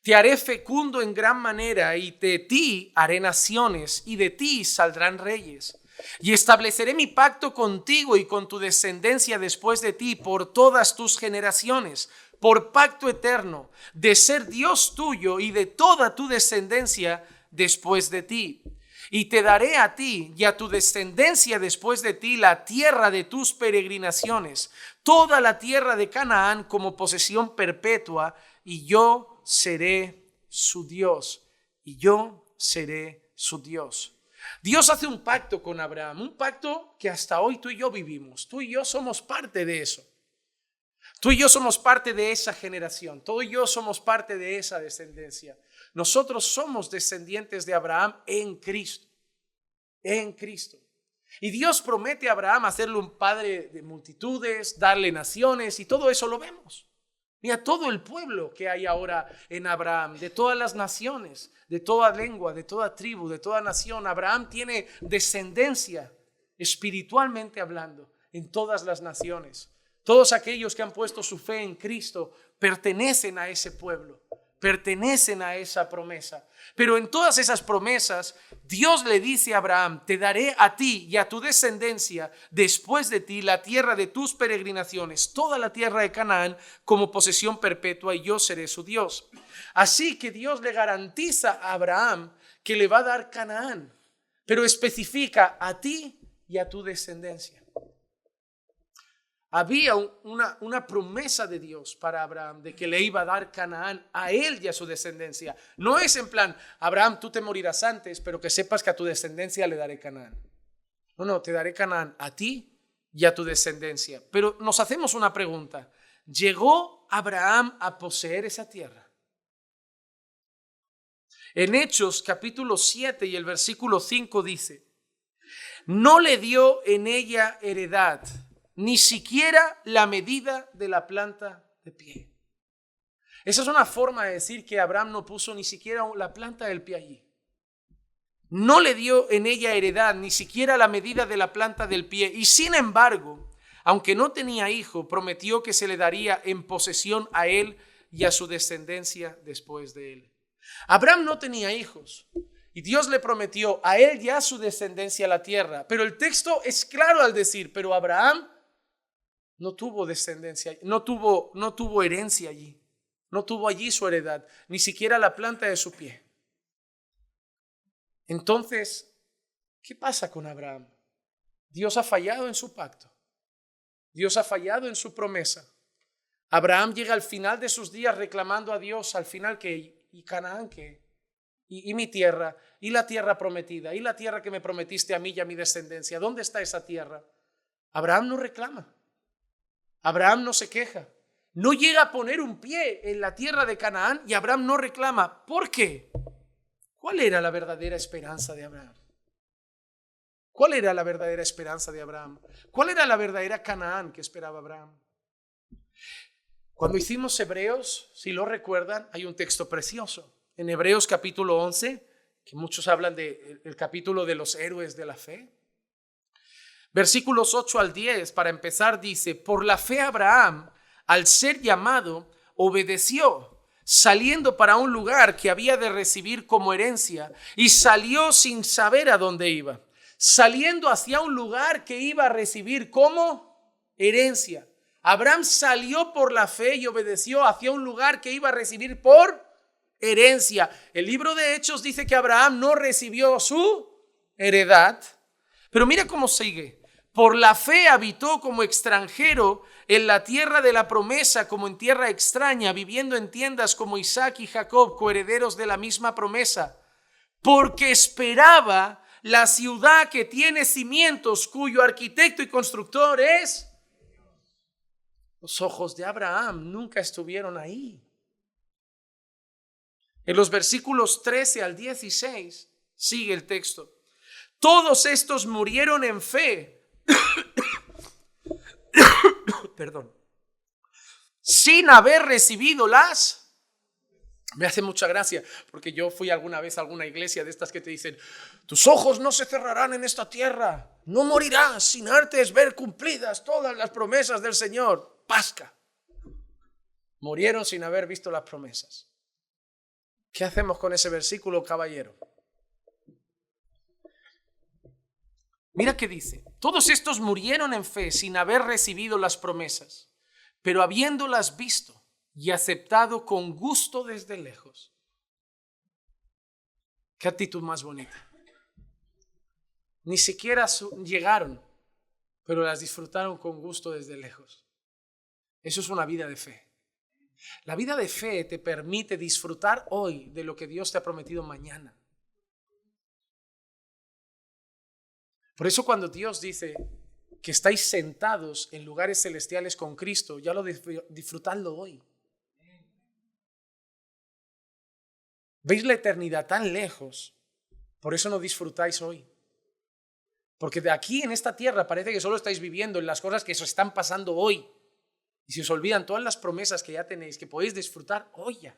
S2: Te haré fecundo en gran manera, y de ti haré naciones, y de ti saldrán reyes. Y estableceré mi pacto contigo y con tu descendencia después de ti por todas tus generaciones, por pacto eterno, de ser Dios tuyo y de toda tu descendencia después de ti. Y te daré a ti y a tu descendencia después de ti la tierra de tus peregrinaciones, toda la tierra de Canaán como posesión perpetua, y yo seré su Dios, y yo seré su Dios. Dios hace un pacto con Abraham, un pacto que hasta hoy tú y yo vivimos. Tú y yo somos parte de eso. Tú y yo somos parte de esa generación. Tú y yo somos parte de esa descendencia. Nosotros somos descendientes de Abraham en Cristo. En Cristo. Y Dios promete a Abraham hacerle un padre de multitudes, darle naciones, y todo eso lo vemos. Mira todo el pueblo que hay ahora en Abraham, de todas las naciones, de toda lengua, de toda tribu, de toda nación. Abraham tiene descendencia, espiritualmente hablando, en todas las naciones. Todos aquellos que han puesto su fe en Cristo pertenecen a ese pueblo, pertenecen a esa promesa. Pero en todas esas promesas, Dios le dice a Abraham: te daré a ti y a tu descendencia después de ti la tierra de tus peregrinaciones, toda la tierra de Canaán como posesión perpetua, y yo seré su Dios. Así que Dios le garantiza a Abraham que le va a dar Canaán, pero especifica: a ti y a tu descendencia. Había una promesa de Dios para Abraham de que le iba a dar Canaán a él y a su descendencia. No es en plan: Abraham, tú te morirás antes, pero que sepas que a tu descendencia le daré Canaán. No, te daré Canaán a ti y a tu descendencia. Pero nos hacemos una pregunta: ¿llegó Abraham a poseer esa tierra? En Hechos capítulo 7 y el versículo 5 dice: no le dio en ella heredad, ni siquiera la medida de la planta de pie. Esa es una forma de decir que Abraham no puso ni siquiera la planta del pie allí. No le dio en ella heredad, ni siquiera la medida de la planta del pie. Y sin embargo, aunque no tenía hijo, prometió que se le daría en posesión a él y a su descendencia después de él. Abraham no tenía hijos. Y Dios le prometió a él y a su descendencia la tierra. Pero el texto es claro al decir: pero Abraham no tuvo descendencia, no tuvo herencia allí. No tuvo allí su heredad, ni siquiera la planta de su pie. Entonces, ¿qué pasa con Abraham? Dios ha fallado en su pacto. Dios ha fallado en su promesa. Abraham llega al final de sus días reclamando a Dios: al final, ¿qué? ¿Y Canaán qué? ¿Y mi tierra? ¿Y la tierra prometida? ¿Y la tierra que me prometiste a mí y a mi descendencia? ¿Dónde está esa tierra? Abraham no reclama. Abraham no se queja. No llega a poner un pie en la tierra de Canaán y Abraham no reclama. ¿Por qué? ¿Cuál era la verdadera esperanza de Abraham? ¿Cuál era la verdadera esperanza de Abraham? ¿Cuál era la verdadera Canaán que esperaba Abraham? Cuando hicimos Hebreos, si lo recuerdan, hay un texto precioso. En Hebreos capítulo 11, que muchos hablan del capítulo de los héroes de la fe. Versículos 8 al 10, para empezar, dice: por la fe Abraham, al ser llamado, obedeció, saliendo para un lugar que había de recibir como herencia, y salió sin saber a dónde iba, saliendo hacia un lugar que iba a recibir como herencia. Abraham salió por la fe y obedeció hacia un lugar que iba a recibir por herencia. El libro de Hechos dice que Abraham no recibió su heredad, pero mira cómo sigue. Por la fe habitó como extranjero en la tierra de la promesa, como en tierra extraña, viviendo en tiendas como Isaac y Jacob, coherederos de la misma promesa, porque esperaba la ciudad que tiene cimientos, cuyo arquitecto y constructor es. Los ojos de Abraham nunca estuvieron ahí. En los versículos 13 al 16 sigue el texto. Todos estos murieron en fe, perdón, sin haber recibido las. Me hace mucha gracia, porque yo fui alguna vez a alguna iglesia de estas que te dicen: tus ojos no se cerrarán en esta tierra, no morirás sin antes ver cumplidas todas las promesas del Señor. Pasca. Murieron sin haber visto las promesas. ¿Qué hacemos con ese versículo, caballero? Mira qué dice: todos estos murieron en fe sin haber recibido las promesas, pero habiéndolas visto y aceptado con gusto desde lejos. Qué actitud más bonita. Ni siquiera llegaron, pero las disfrutaron con gusto desde lejos. Eso es una vida de fe. La vida de fe te permite disfrutar hoy de lo que Dios te ha prometido mañana. Por eso cuando Dios dice que estáis sentados en lugares celestiales con Cristo, ya lo disfrutadlo hoy. ¿Veis la eternidad tan lejos? Por eso no disfrutáis hoy. Porque de aquí en esta tierra parece que solo estáis viviendo en las cosas que os están pasando hoy. Y se os olvidan todas las promesas que ya tenéis, que podéis disfrutar hoy ya.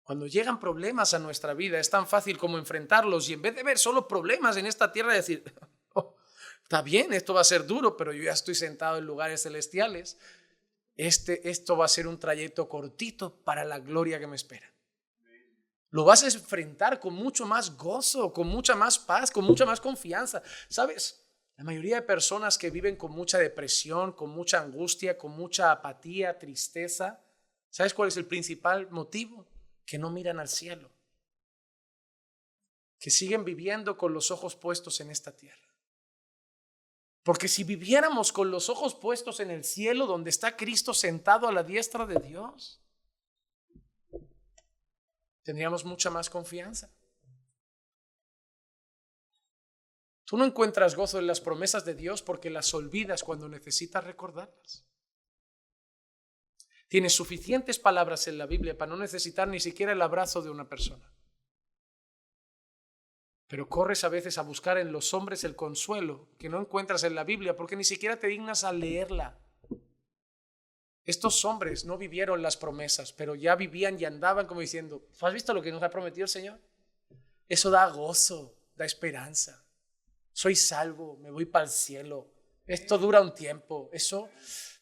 S2: Cuando llegan problemas a nuestra vida es tan fácil como enfrentarlos y en vez de ver solo problemas en esta tierra decir: oh, está bien, esto va a ser duro, pero yo ya estoy sentado en lugares celestiales. Esto va a ser un trayecto cortito para la gloria que me espera. Lo vas a enfrentar con mucho más gozo, con mucha más paz, con mucha más confianza. ¿Sabes? La mayoría de personas que viven con mucha depresión, con mucha angustia, con mucha apatía, tristeza, ¿sabes cuál es el principal motivo? Que no miran al cielo, que siguen viviendo con los ojos puestos en esta tierra. Porque si viviéramos con los ojos puestos en el cielo, donde está Cristo sentado a la diestra de Dios, tendríamos mucha más confianza. Tú no encuentras gozo en las promesas de Dios porque las olvidas cuando necesitas recordarlas. Tienes suficientes palabras en la Biblia para no necesitar ni siquiera el abrazo de una persona. Pero corres a veces a buscar en los hombres el consuelo que no encuentras en la Biblia porque ni siquiera te dignas a leerla. Estos hombres no vivieron las promesas, pero ya vivían y andaban como diciendo: ¿tú has visto lo que nos ha prometido el Señor? Eso da gozo, da esperanza. Soy salvo, me voy para el cielo. Esto dura un tiempo. Eso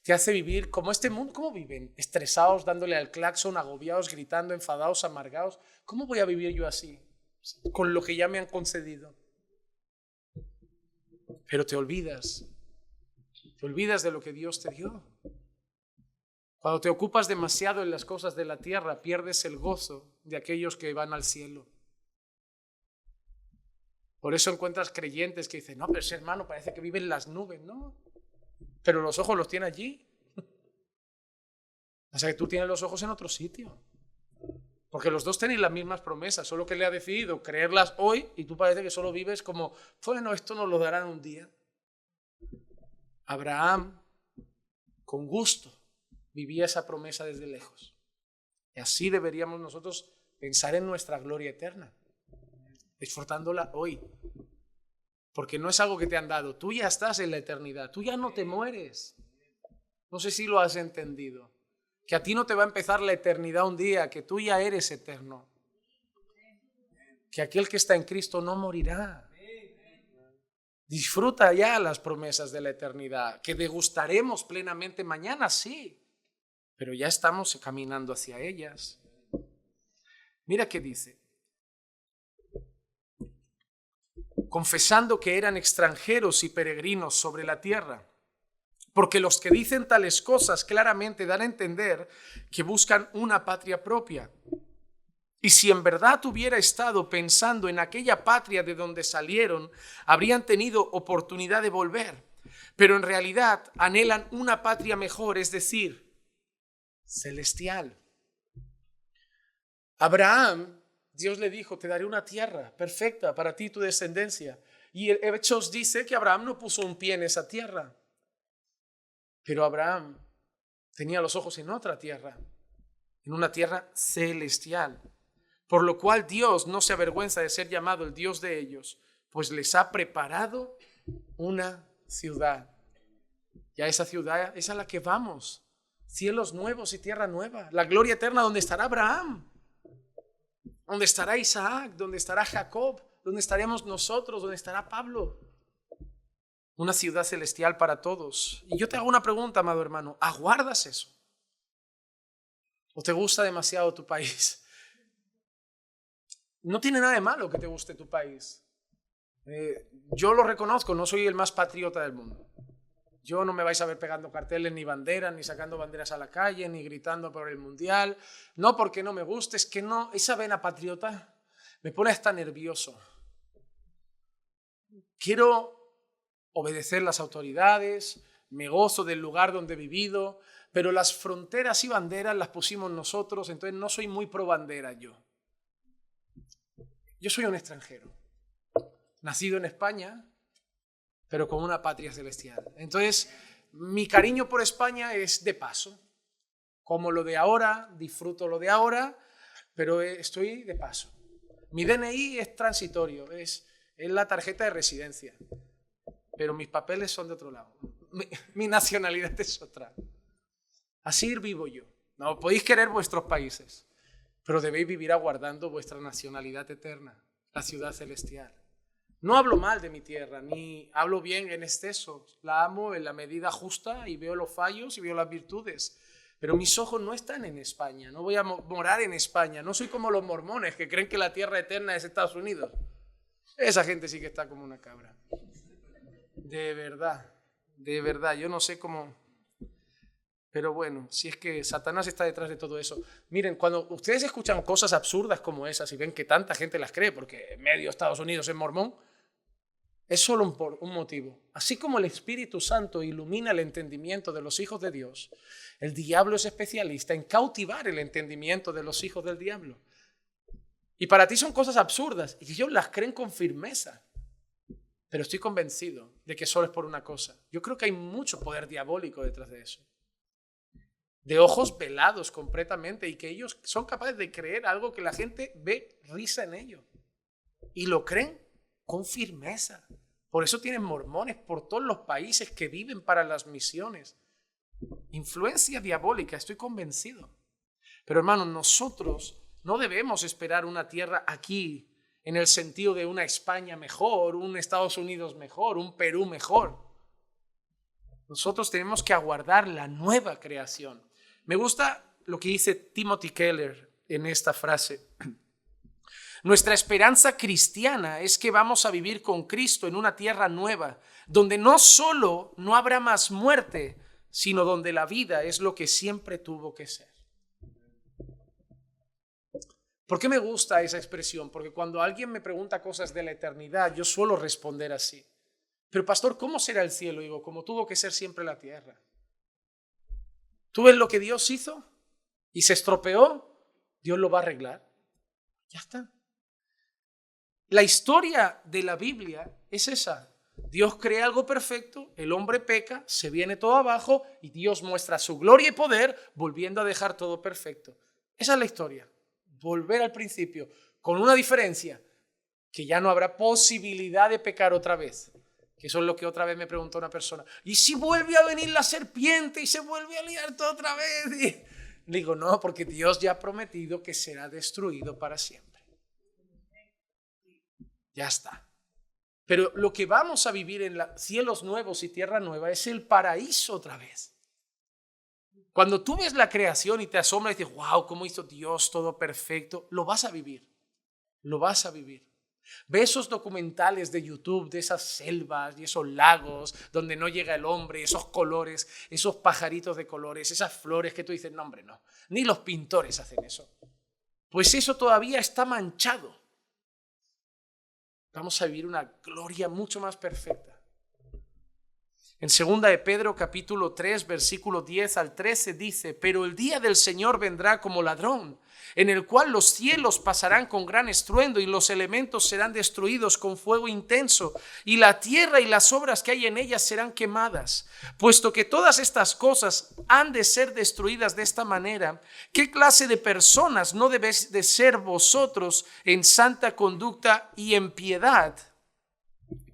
S2: te hace vivir como este mundo. ¿Cómo viven? Estresados, dándole al claxon, agobiados, gritando, enfadados, amargados. ¿Cómo voy a vivir yo así? Con lo que ya me han concedido. Pero te olvidas de lo que Dios te dio. Cuando te ocupas demasiado en las cosas de la tierra, pierdes el gozo de aquellos que van al cielo. Por eso encuentras creyentes que dicen: no, pero ese hermano parece que vive en las nubes. No, pero los ojos los tiene allí. O sea que tú tienes los ojos en otro sitio. Porque los dos tenéis las mismas promesas, solo que él ha decidido creerlas hoy y tú parece que solo vives como: bueno, esto nos lo darán un día. Abraham, con gusto, vivía esa promesa desde lejos. Y así deberíamos nosotros pensar en nuestra gloria eterna, disfrutándola hoy. Porque no es algo que te han dado. Tú ya estás en la eternidad. Tú ya no te mueres. No sé si lo has entendido. Que a ti no te va a empezar la eternidad un día, que tú ya eres eterno. Que aquel que está en Cristo no morirá. Disfruta ya las promesas de la eternidad, que degustaremos plenamente mañana, sí, pero ya estamos caminando hacia ellas. Mira qué dice. Confesando que eran extranjeros y peregrinos sobre la tierra, porque los que dicen tales cosas claramente dan a entender que buscan una patria propia. Y si en verdad hubiera estado pensando en aquella patria de donde salieron, habrían tenido oportunidad de volver. Pero en realidad anhelan una patria mejor, es decir, celestial. Abraham, Dios le dijo, te daré una tierra perfecta para ti y tu descendencia. Y Hechos dice que Abraham no puso un pie en esa tierra. Pero Abraham tenía los ojos en otra tierra, en una tierra celestial. Por lo cual Dios no se avergüenza de ser llamado el Dios de ellos, pues les ha preparado una ciudad. Y a esa ciudad es a la que vamos. Cielos nuevos y tierra nueva. La gloria eterna donde estará Abraham, donde estará Isaac, donde estará Jacob, donde estaremos nosotros, donde estará Pablo. Una ciudad celestial para todos. Y yo te hago una pregunta, amado hermano. ¿Aguardas eso? ¿O te gusta demasiado tu país? No tiene nada de malo que te guste tu país. Yo lo reconozco, no soy el más patriota del mundo. Yo no me vais a ver pegando carteles ni banderas, ni sacando banderas a la calle, ni gritando por el mundial. No porque no me guste, es que no, esa vena patriota me pone hasta nervioso. Quiero obedecer las autoridades, me gozo del lugar donde he vivido, pero las fronteras y banderas las pusimos nosotros, entonces no soy muy pro bandera yo. Yo soy un extranjero, nacido en España, pero con una patria celestial. Entonces, mi cariño por España es de paso. Como lo de ahora, disfruto lo de ahora, pero estoy de paso. Mi DNI es transitorio, es la tarjeta de residencia, pero mis papeles son de otro lado. Mi nacionalidad es otra. Así vivo yo. No, podéis querer vuestros países, pero debéis vivir aguardando vuestra nacionalidad eterna, la ciudad celestial. No hablo mal de mi tierra, ni hablo bien en exceso. La amo en la medida justa y veo los fallos y veo las virtudes. Pero mis ojos no están en España, no voy a morar en España. No soy como los mormones que creen que la tierra eterna es Estados Unidos. Esa gente sí que está como una cabra. De verdad, yo no sé cómo... Pero bueno, si es que Satanás está detrás de todo eso. Miren, cuando ustedes escuchan cosas absurdas como esas y ven que tanta gente las cree porque medio Estados Unidos es mormón, es solo un motivo. Así como el Espíritu Santo ilumina el entendimiento de los hijos de Dios, el diablo es especialista en cautivar el entendimiento de los hijos del diablo. Y para ti son cosas absurdas y ellos las creen con firmeza. Pero estoy convencido de que solo es por una cosa. Yo creo que hay mucho poder diabólico detrás de eso. De ojos velados completamente y que ellos son capaces de creer algo que la gente ve risa en ello. Y lo creen con firmeza. Por eso tienen mormones por todos los países que viven para las misiones. Influencia diabólica, estoy convencido. Pero hermanos, nosotros no debemos esperar una tierra aquí en el sentido de una España mejor, un Estados Unidos mejor, un Perú mejor. Nosotros tenemos que aguardar la nueva creación. Me gusta lo que dice Timothy Keller en esta frase. Nuestra esperanza cristiana es que vamos a vivir con Cristo en una tierra nueva, donde no solo no habrá más muerte, sino donde la vida es lo que siempre tuvo que ser. ¿Por qué me gusta esa expresión? Porque cuando alguien me pregunta cosas de la eternidad, yo suelo responder así. Pero pastor, ¿cómo será el cielo? Digo, como tuvo que ser siempre la tierra. ¿Tú ves lo que Dios hizo? Y se estropeó, Dios lo va a arreglar. Ya está. La historia de la Biblia es esa. Dios crea algo perfecto, el hombre peca, se viene todo abajo y Dios muestra su gloria y poder volviendo a dejar todo perfecto. Esa es la historia. Volver al principio, con una diferencia, que ya no habrá posibilidad de pecar otra vez. Que eso es lo que otra vez me preguntó una persona. ¿Y si vuelve a venir la serpiente y se vuelve a liar todo otra vez? Y digo, no, porque Dios ya ha prometido que será destruido para siempre. Ya está. Pero lo que vamos a vivir en cielos nuevos y tierra nueva es el paraíso otra vez. Cuando tú ves la creación y te asombras y dices, wow, cómo hizo Dios todo perfecto, lo vas a vivir. Lo vas a vivir. Ve esos documentales de YouTube de esas selvas y esos lagos donde no llega el hombre, esos colores, esos pajaritos de colores, esas flores que tú dices, no hombre, no, ni los pintores hacen eso. Pues eso todavía está manchado. Vamos a vivir una gloria mucho más perfecta. En 2 de Pedro capítulo 3 versículo 10 al 13 dice, pero el día del Señor vendrá como ladrón, en el cual los cielos pasarán con gran estruendo y los elementos serán destruidos con fuego intenso y la tierra y las obras que hay en ellas serán quemadas. Puesto que todas estas cosas han de ser destruidas de esta manera, ¿qué clase de personas no debéis de ser vosotros en santa conducta y en piedad,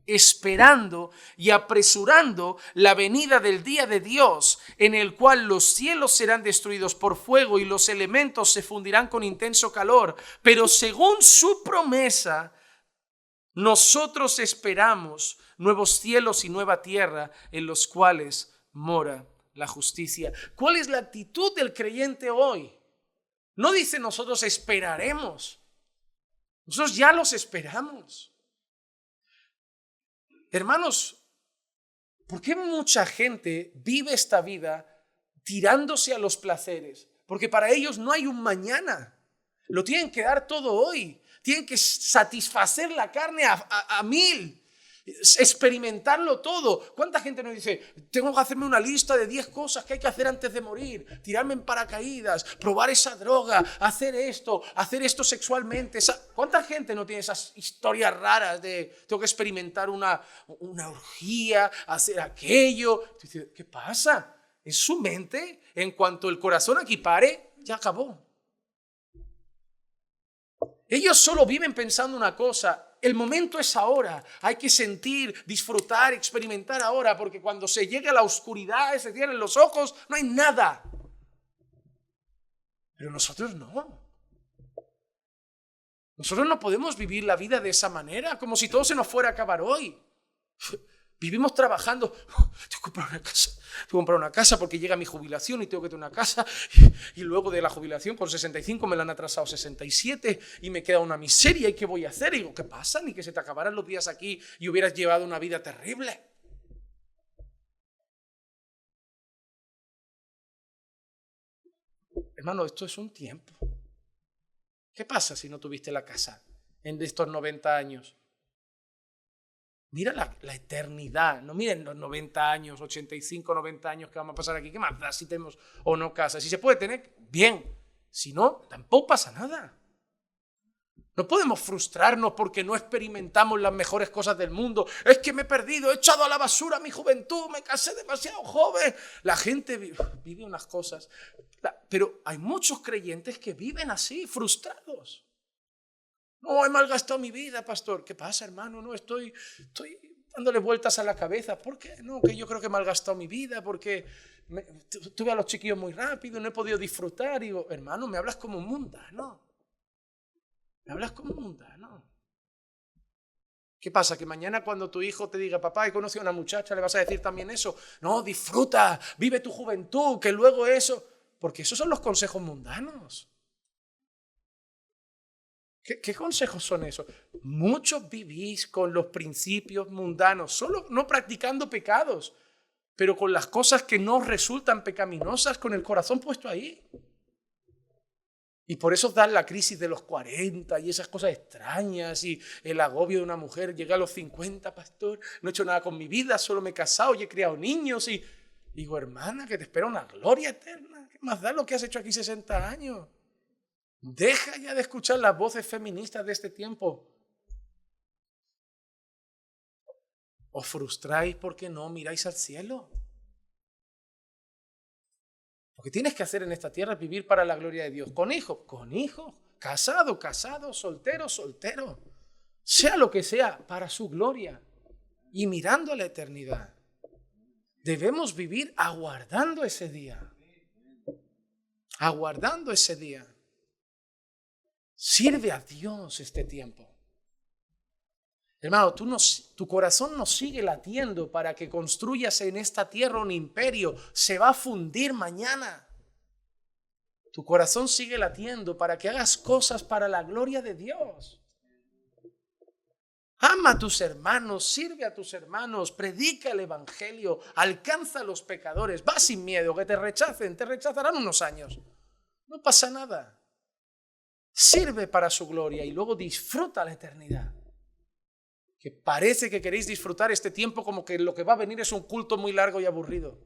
S2: esperando y apresurando la venida del día de Dios, en el cual los cielos serán destruidos por fuego y los elementos se fundirán con intenso calor? Pero según su promesa, nosotros esperamos nuevos cielos y nueva tierra en los cuales mora la justicia. ¿Cuál es la actitud del creyente hoy? No dice nosotros esperaremos. Nosotros ya los esperamos. Hermanos, ¿por qué mucha gente vive esta vida tirándose a los placeres? Porque para ellos no hay un mañana. Lo tienen que dar todo hoy. Tienen que satisfacer la carne a mil. Experimentarlo todo. ¿Cuánta gente nos dice, tengo que hacerme una lista de 10 cosas que hay que hacer antes de morir? Tirarme en paracaídas, probar esa droga, hacer esto sexualmente. ¿Cuánta gente no tiene esas historias raras de tengo que experimentar una orgía, hacer aquello? Dice, ¿qué pasa? Es su mente. En cuanto el corazón aquí pare, ya acabó. Ellos solo viven pensando una cosa. El momento es ahora, hay que sentir, disfrutar, experimentar ahora, porque cuando se llega a la oscuridad, se cierran los ojos, no hay nada. Pero nosotros no. Nosotros no podemos vivir la vida de esa manera, como si todo se nos fuera a acabar hoy. Vivimos trabajando, tengo que comprar una casa porque llega mi jubilación y tengo que tener una casa y luego de la jubilación con 65 me la han atrasado 67 y me queda una miseria. ¿Y qué voy a hacer? Y digo, ¿qué pasa? Ni que se te acabaran los días aquí y hubieras llevado una vida terrible. Hermano, esto es un tiempo. ¿Qué pasa si no tuviste la casa en estos 90 años? Mira la eternidad, no miren los 90 años, 85, 90 años que vamos a pasar aquí. ¿Qué más da si tenemos o no casa? Si se puede tener, bien. Si no, tampoco pasa nada. No podemos frustrarnos porque no experimentamos las mejores cosas del mundo. Es que me he perdido, he echado a la basura mi juventud, me casé demasiado joven. La gente vive unas cosas, pero hay muchos creyentes que viven así, frustrados. No, he malgastado mi vida, pastor. ¿Qué pasa, hermano? No, estoy dándole vueltas a la cabeza. ¿Por qué? No, que yo creo que he malgastado mi vida porque tuve a los chiquillos muy rápido, no he podido disfrutar. Y digo, hermano, me hablas como un mundano. Me hablas como un mundano. ¿Qué pasa? Que mañana cuando tu hijo te diga, papá, he conocido a una muchacha, le vas a decir también eso. No, disfruta, vive tu juventud, que luego eso. Porque esos son los consejos mundanos. ¿Qué consejos son esos? Muchos vivís con los principios mundanos, solo no practicando pecados, pero con las cosas que no resultan pecaminosas, con el corazón puesto ahí. Y por eso dan la crisis de los 40 y esas cosas extrañas y el agobio de una mujer. Llega a los 50, pastor, no he hecho nada con mi vida, solo me he casado y he criado niños. Y digo, hermana, que te espera una gloria eterna. ¿Qué más da lo que has hecho aquí 60 años? Deja ya de escuchar las voces feministas de este tiempo. Os frustráis porque no miráis al cielo. Lo que tienes que hacer en esta tierra es vivir para la gloria de Dios. Con hijos, casado, soltero. Sea lo que sea, para su gloria. y mirando a la eternidad. Debemos vivir aguardando ese día. Aguardando ese día. Sirve a Dios este tiempo. Hermano, tu corazón no sigue latiendo para que construyas en esta tierra un imperio. Se va a fundir mañana. Tu corazón sigue latiendo para que hagas cosas para la gloria de Dios. Ama a tus hermanos, sirve a tus hermanos, predica el evangelio, alcanza a los pecadores. Va sin miedo, que te rechazarán unos años. No pasa nada. Sirve para su gloria y luego disfruta la eternidad. Que parece que queréis disfrutar este tiempo como que lo que va a venir es un culto muy largo y aburrido.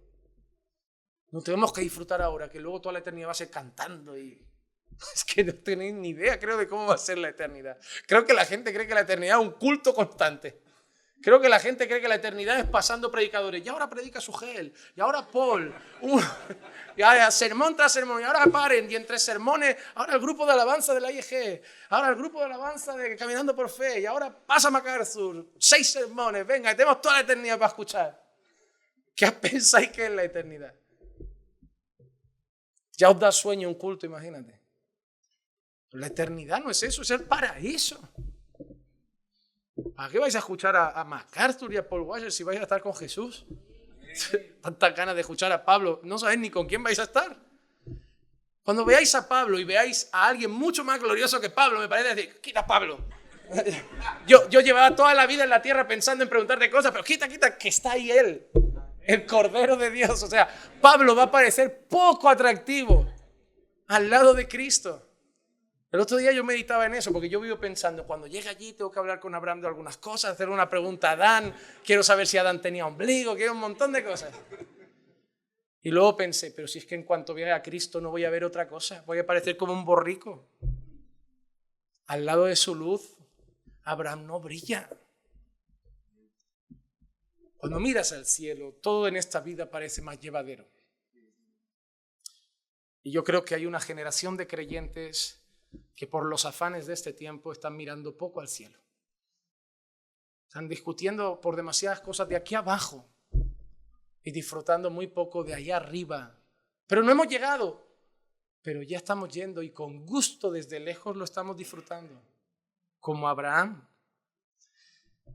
S2: No tenemos que disfrutar ahora, que luego toda la eternidad va a ser cantando y... Es que no tenéis ni idea, creo, de cómo va a ser la eternidad. Creo que la gente cree que la eternidad es un culto constante. Creo que la gente cree que la eternidad es pasando predicadores. Y ahora predica Sugel, y ahora Paul, y ahora sermón tras sermón, y ahora paren, y entre sermones, ahora el grupo de alabanza de la IEG, ahora el grupo de alabanza de Caminando por Fe, y ahora pasa MacArthur, 6 sermones, venga, tenemos toda la eternidad para escuchar. ¿Qué pensáis que es la eternidad? Ya os da sueño un culto, imagínate. La eternidad no es eso, es el paraíso. ¿Para qué vais a escuchar a MacArthur y a Paul Washer si vais a estar con Jesús? Tantas ganas de escuchar a Pablo, no sabéis ni con quién vais a estar. Cuando veáis a Pablo y veáis a alguien mucho más glorioso que Pablo, me parece decir, quita Pablo. Yo llevaba toda la vida en la tierra pensando en preguntarte cosas, pero quita, que está ahí él, el Cordero de Dios. O sea, Pablo va a parecer poco atractivo al lado de Cristo. El otro día yo meditaba en eso, porque yo vivo pensando, cuando llegue allí tengo que hablar con Abraham de algunas cosas, hacer una pregunta a Adán, quiero saber si Adán tenía ombligo, quiero un montón de cosas. Y luego pensé, pero si es que en cuanto vea a Cristo no voy a ver otra cosa, voy a parecer como un borrico. Al lado de su luz, Abraham no brilla. Cuando miras al cielo, todo en esta vida parece más llevadero. Y yo creo que hay una generación de creyentes que por los afanes de este tiempo están mirando poco al cielo. Están discutiendo por demasiadas cosas de aquí abajo y disfrutando muy poco de allá arriba. Pero no hemos llegado, pero ya estamos yendo y con gusto desde lejos lo estamos disfrutando, como Abraham,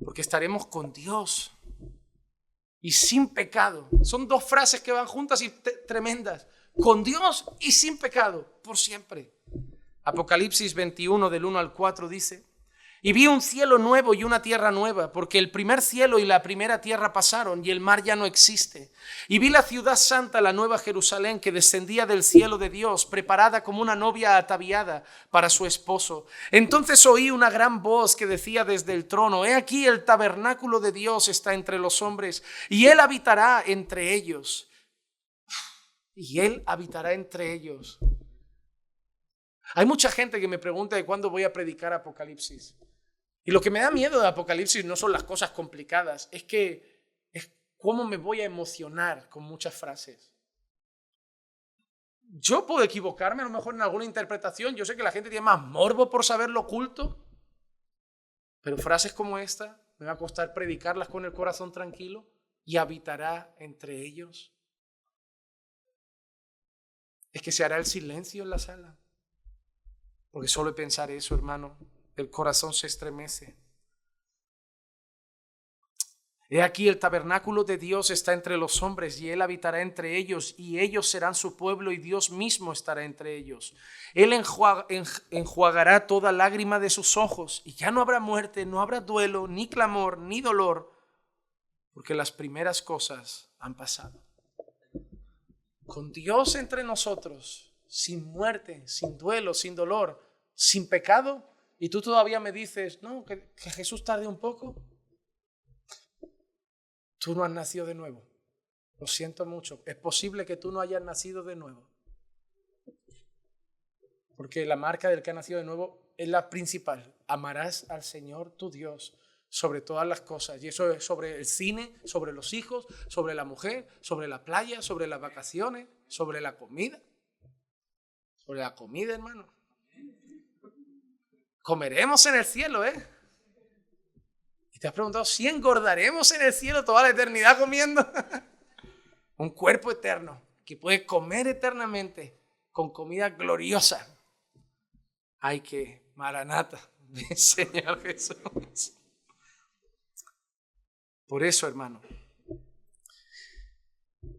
S2: porque estaremos con Dios y sin pecado. Son 2 frases que van juntas y tremendas. Con Dios y sin pecado, por siempre. Apocalipsis 21 del 1 al 4 dice: y vi un cielo nuevo y una tierra nueva, porque el primer cielo y la primera tierra pasaron y el mar ya no existe. Y vi la ciudad santa, la nueva Jerusalén, que descendía del cielo de Dios, preparada como una novia ataviada para su esposo. Entonces oí una gran voz que decía desde el trono: he aquí el tabernáculo de Dios está entre los hombres, y Él habitará entre ellos. Y Él habitará entre ellos. Hay mucha gente que me pregunta de cuándo voy a predicar Apocalipsis. Y lo que me da miedo de Apocalipsis no son las cosas complicadas, es cómo me voy a emocionar con muchas frases. Yo puedo equivocarme a lo mejor en alguna interpretación, yo sé que la gente tiene más morbo por saber lo oculto, pero frases como esta me va a costar predicarlas con el corazón tranquilo. Y habitará entre ellos. Es que se hará el silencio en la sala. Porque solo de pensar eso, hermano, el corazón se estremece. He aquí el tabernáculo de Dios está entre los hombres y Él habitará entre ellos y ellos serán su pueblo y Dios mismo estará entre ellos. Él enjuagará toda lágrima de sus ojos y ya no habrá muerte, no habrá duelo, ni clamor, ni dolor, porque las primeras cosas han pasado. Con Dios entre nosotros, sin muerte, sin duelo, sin dolor, sin pecado, y tú todavía me dices, no, que Jesús tarde un poco. Tú no has nacido de nuevo. Lo siento mucho. Es posible que tú no hayas nacido de nuevo. Porque la marca del que ha nacido de nuevo es la principal. Amarás al Señor tu Dios sobre todas las cosas. Y eso es sobre el cine, sobre los hijos, sobre la mujer, sobre la playa, sobre las vacaciones, sobre la comida. Sobre la comida, hermano. Comeremos en el cielo, ¿Y te has preguntado si engordaremos en el cielo toda la eternidad comiendo? Un cuerpo eterno que puede comer eternamente con comida gloriosa. Ay, que Maranata, ven Señor Jesús. Por eso, hermano,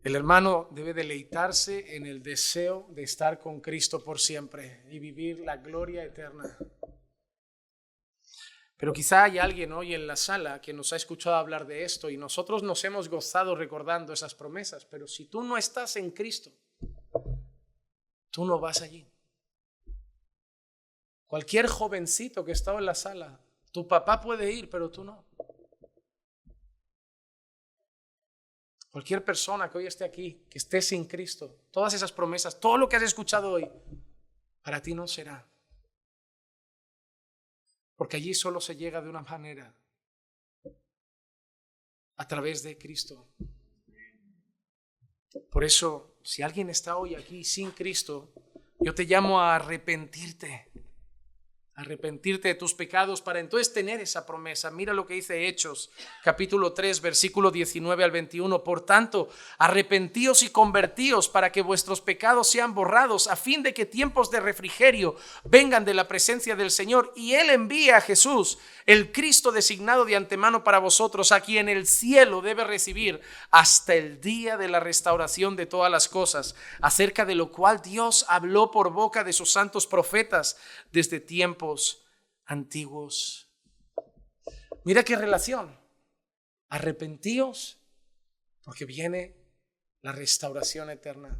S2: el hermano debe deleitarse en el deseo de estar con Cristo por siempre y vivir la gloria eterna. Pero quizá hay alguien hoy en la sala que nos ha escuchado hablar de esto y nosotros nos hemos gozado recordando esas promesas, pero si tú no estás en Cristo, tú no vas allí. Cualquier jovencito que estaba en la sala, tu papá puede ir, pero tú no. Cualquier persona que hoy esté aquí, que esté sin Cristo, todas esas promesas, todo lo que has escuchado hoy, para ti no será. Porque allí solo se llega de una manera, a través de Cristo. Por eso, si alguien está hoy aquí sin Cristo, yo te llamo a arrepentirte de tus pecados para entonces tener esa promesa. Mira lo que dice Hechos, capítulo 3, versículo 19 al 21. Por tanto, arrepentíos y convertíos para que vuestros pecados sean borrados, a fin de que tiempos de refrigerio vengan de la presencia del Señor, y Él envíe a Jesús, el Cristo designado de antemano para vosotros, a quien el cielo debe recibir hasta el día de la restauración de todas las cosas, acerca de lo cual Dios habló por boca de sus santos profetas desde tiempos antiguos. Mira qué relación. Arrepentíos porque viene la restauración eterna.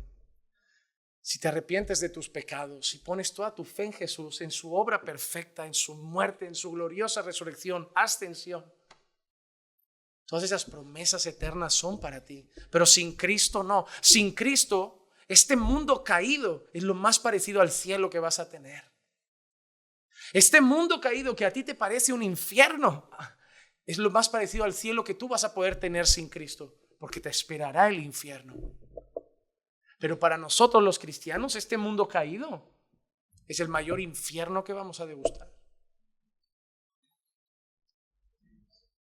S2: Si te arrepientes de tus pecados, si pones toda tu fe en Jesús, en su obra perfecta, en su muerte, en su gloriosa resurrección, ascensión, todas esas promesas eternas son para ti. Pero sin Cristo no. Sin Cristo, este mundo caído es lo más parecido al cielo que vas a tener. Este mundo caído que a ti te parece un infierno es lo más parecido al cielo que tú vas a poder tener sin Cristo, porque te esperará el infierno. Pero para nosotros los cristianos, este mundo caído es el mayor infierno que vamos a degustar.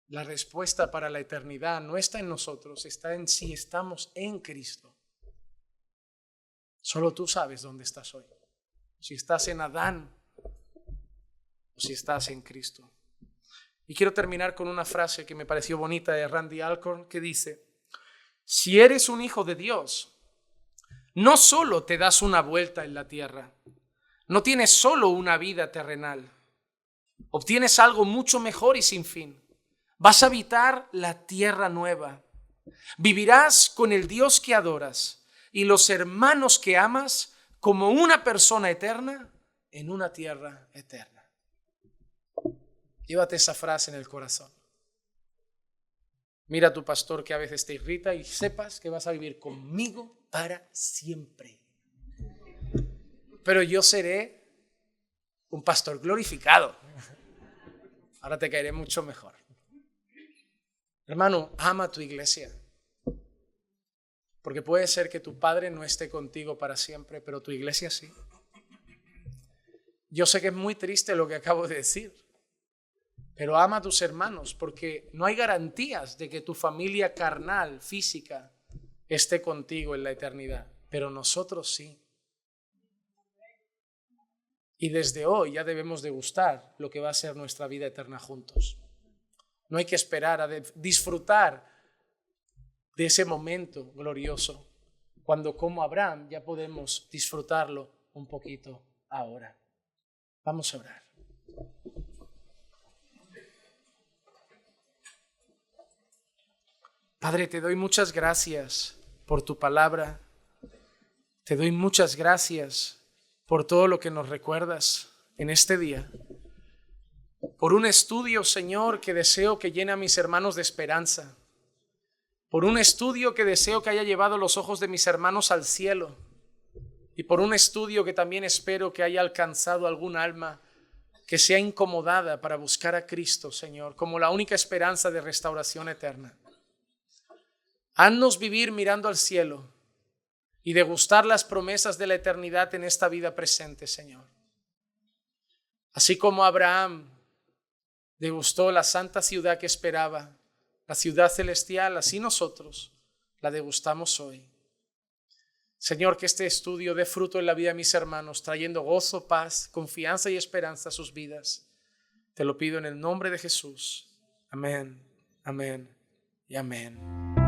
S2: La respuesta para la eternidad no está en nosotros, está en si estamos en Cristo. Solo tú sabes dónde estás hoy. Si estás en Adán o si estás en Cristo. Y quiero terminar con una frase que me pareció bonita de Randy Alcorn, que dice: si eres un hijo de Dios, no solo te das una vuelta en la tierra, no tienes solo una vida terrenal, obtienes algo mucho mejor y sin fin. Vas a habitar la tierra nueva, vivirás con el Dios que adoras y los hermanos que amas como una persona eterna en una tierra eterna. Llévate esa frase en el corazón. Mira a tu pastor que a veces te irrita y sepas que vas a vivir conmigo para siempre. Pero yo seré un pastor glorificado. Ahora te caeré mucho mejor. Hermano, ama a tu iglesia. Porque puede ser que tu padre no esté contigo para siempre, pero tu iglesia sí. Yo sé que es muy triste lo que acabo de decir. Pero ama a tus hermanos, porque no hay garantías de que tu familia carnal, física, esté contigo en la eternidad. Pero nosotros sí. Y desde hoy ya debemos degustar lo que va a ser nuestra vida eterna juntos. No hay que esperar a disfrutar de ese momento glorioso, cuando como Abraham ya podemos disfrutarlo un poquito ahora. Vamos a orar. Padre, te doy muchas gracias por tu palabra. Te doy muchas gracias por todo lo que nos recuerdas en este día. Por un estudio, Señor, que deseo que llene a mis hermanos de esperanza. Por un estudio que deseo que haya llevado los ojos de mis hermanos al cielo. Y por un estudio que también espero que haya alcanzado algún alma que sea incomodada para buscar a Cristo, Señor, como la única esperanza de restauración eterna. Haznos vivir mirando al cielo y degustar las promesas de la eternidad en esta vida presente, Señor. Así como Abraham degustó la santa ciudad que esperaba, la ciudad celestial, así nosotros la degustamos hoy. Señor, que este estudio dé fruto en la vida de mis hermanos, trayendo gozo, paz, confianza y esperanza a sus vidas. Te lo pido en el nombre de Jesús. Amén, amén y amén.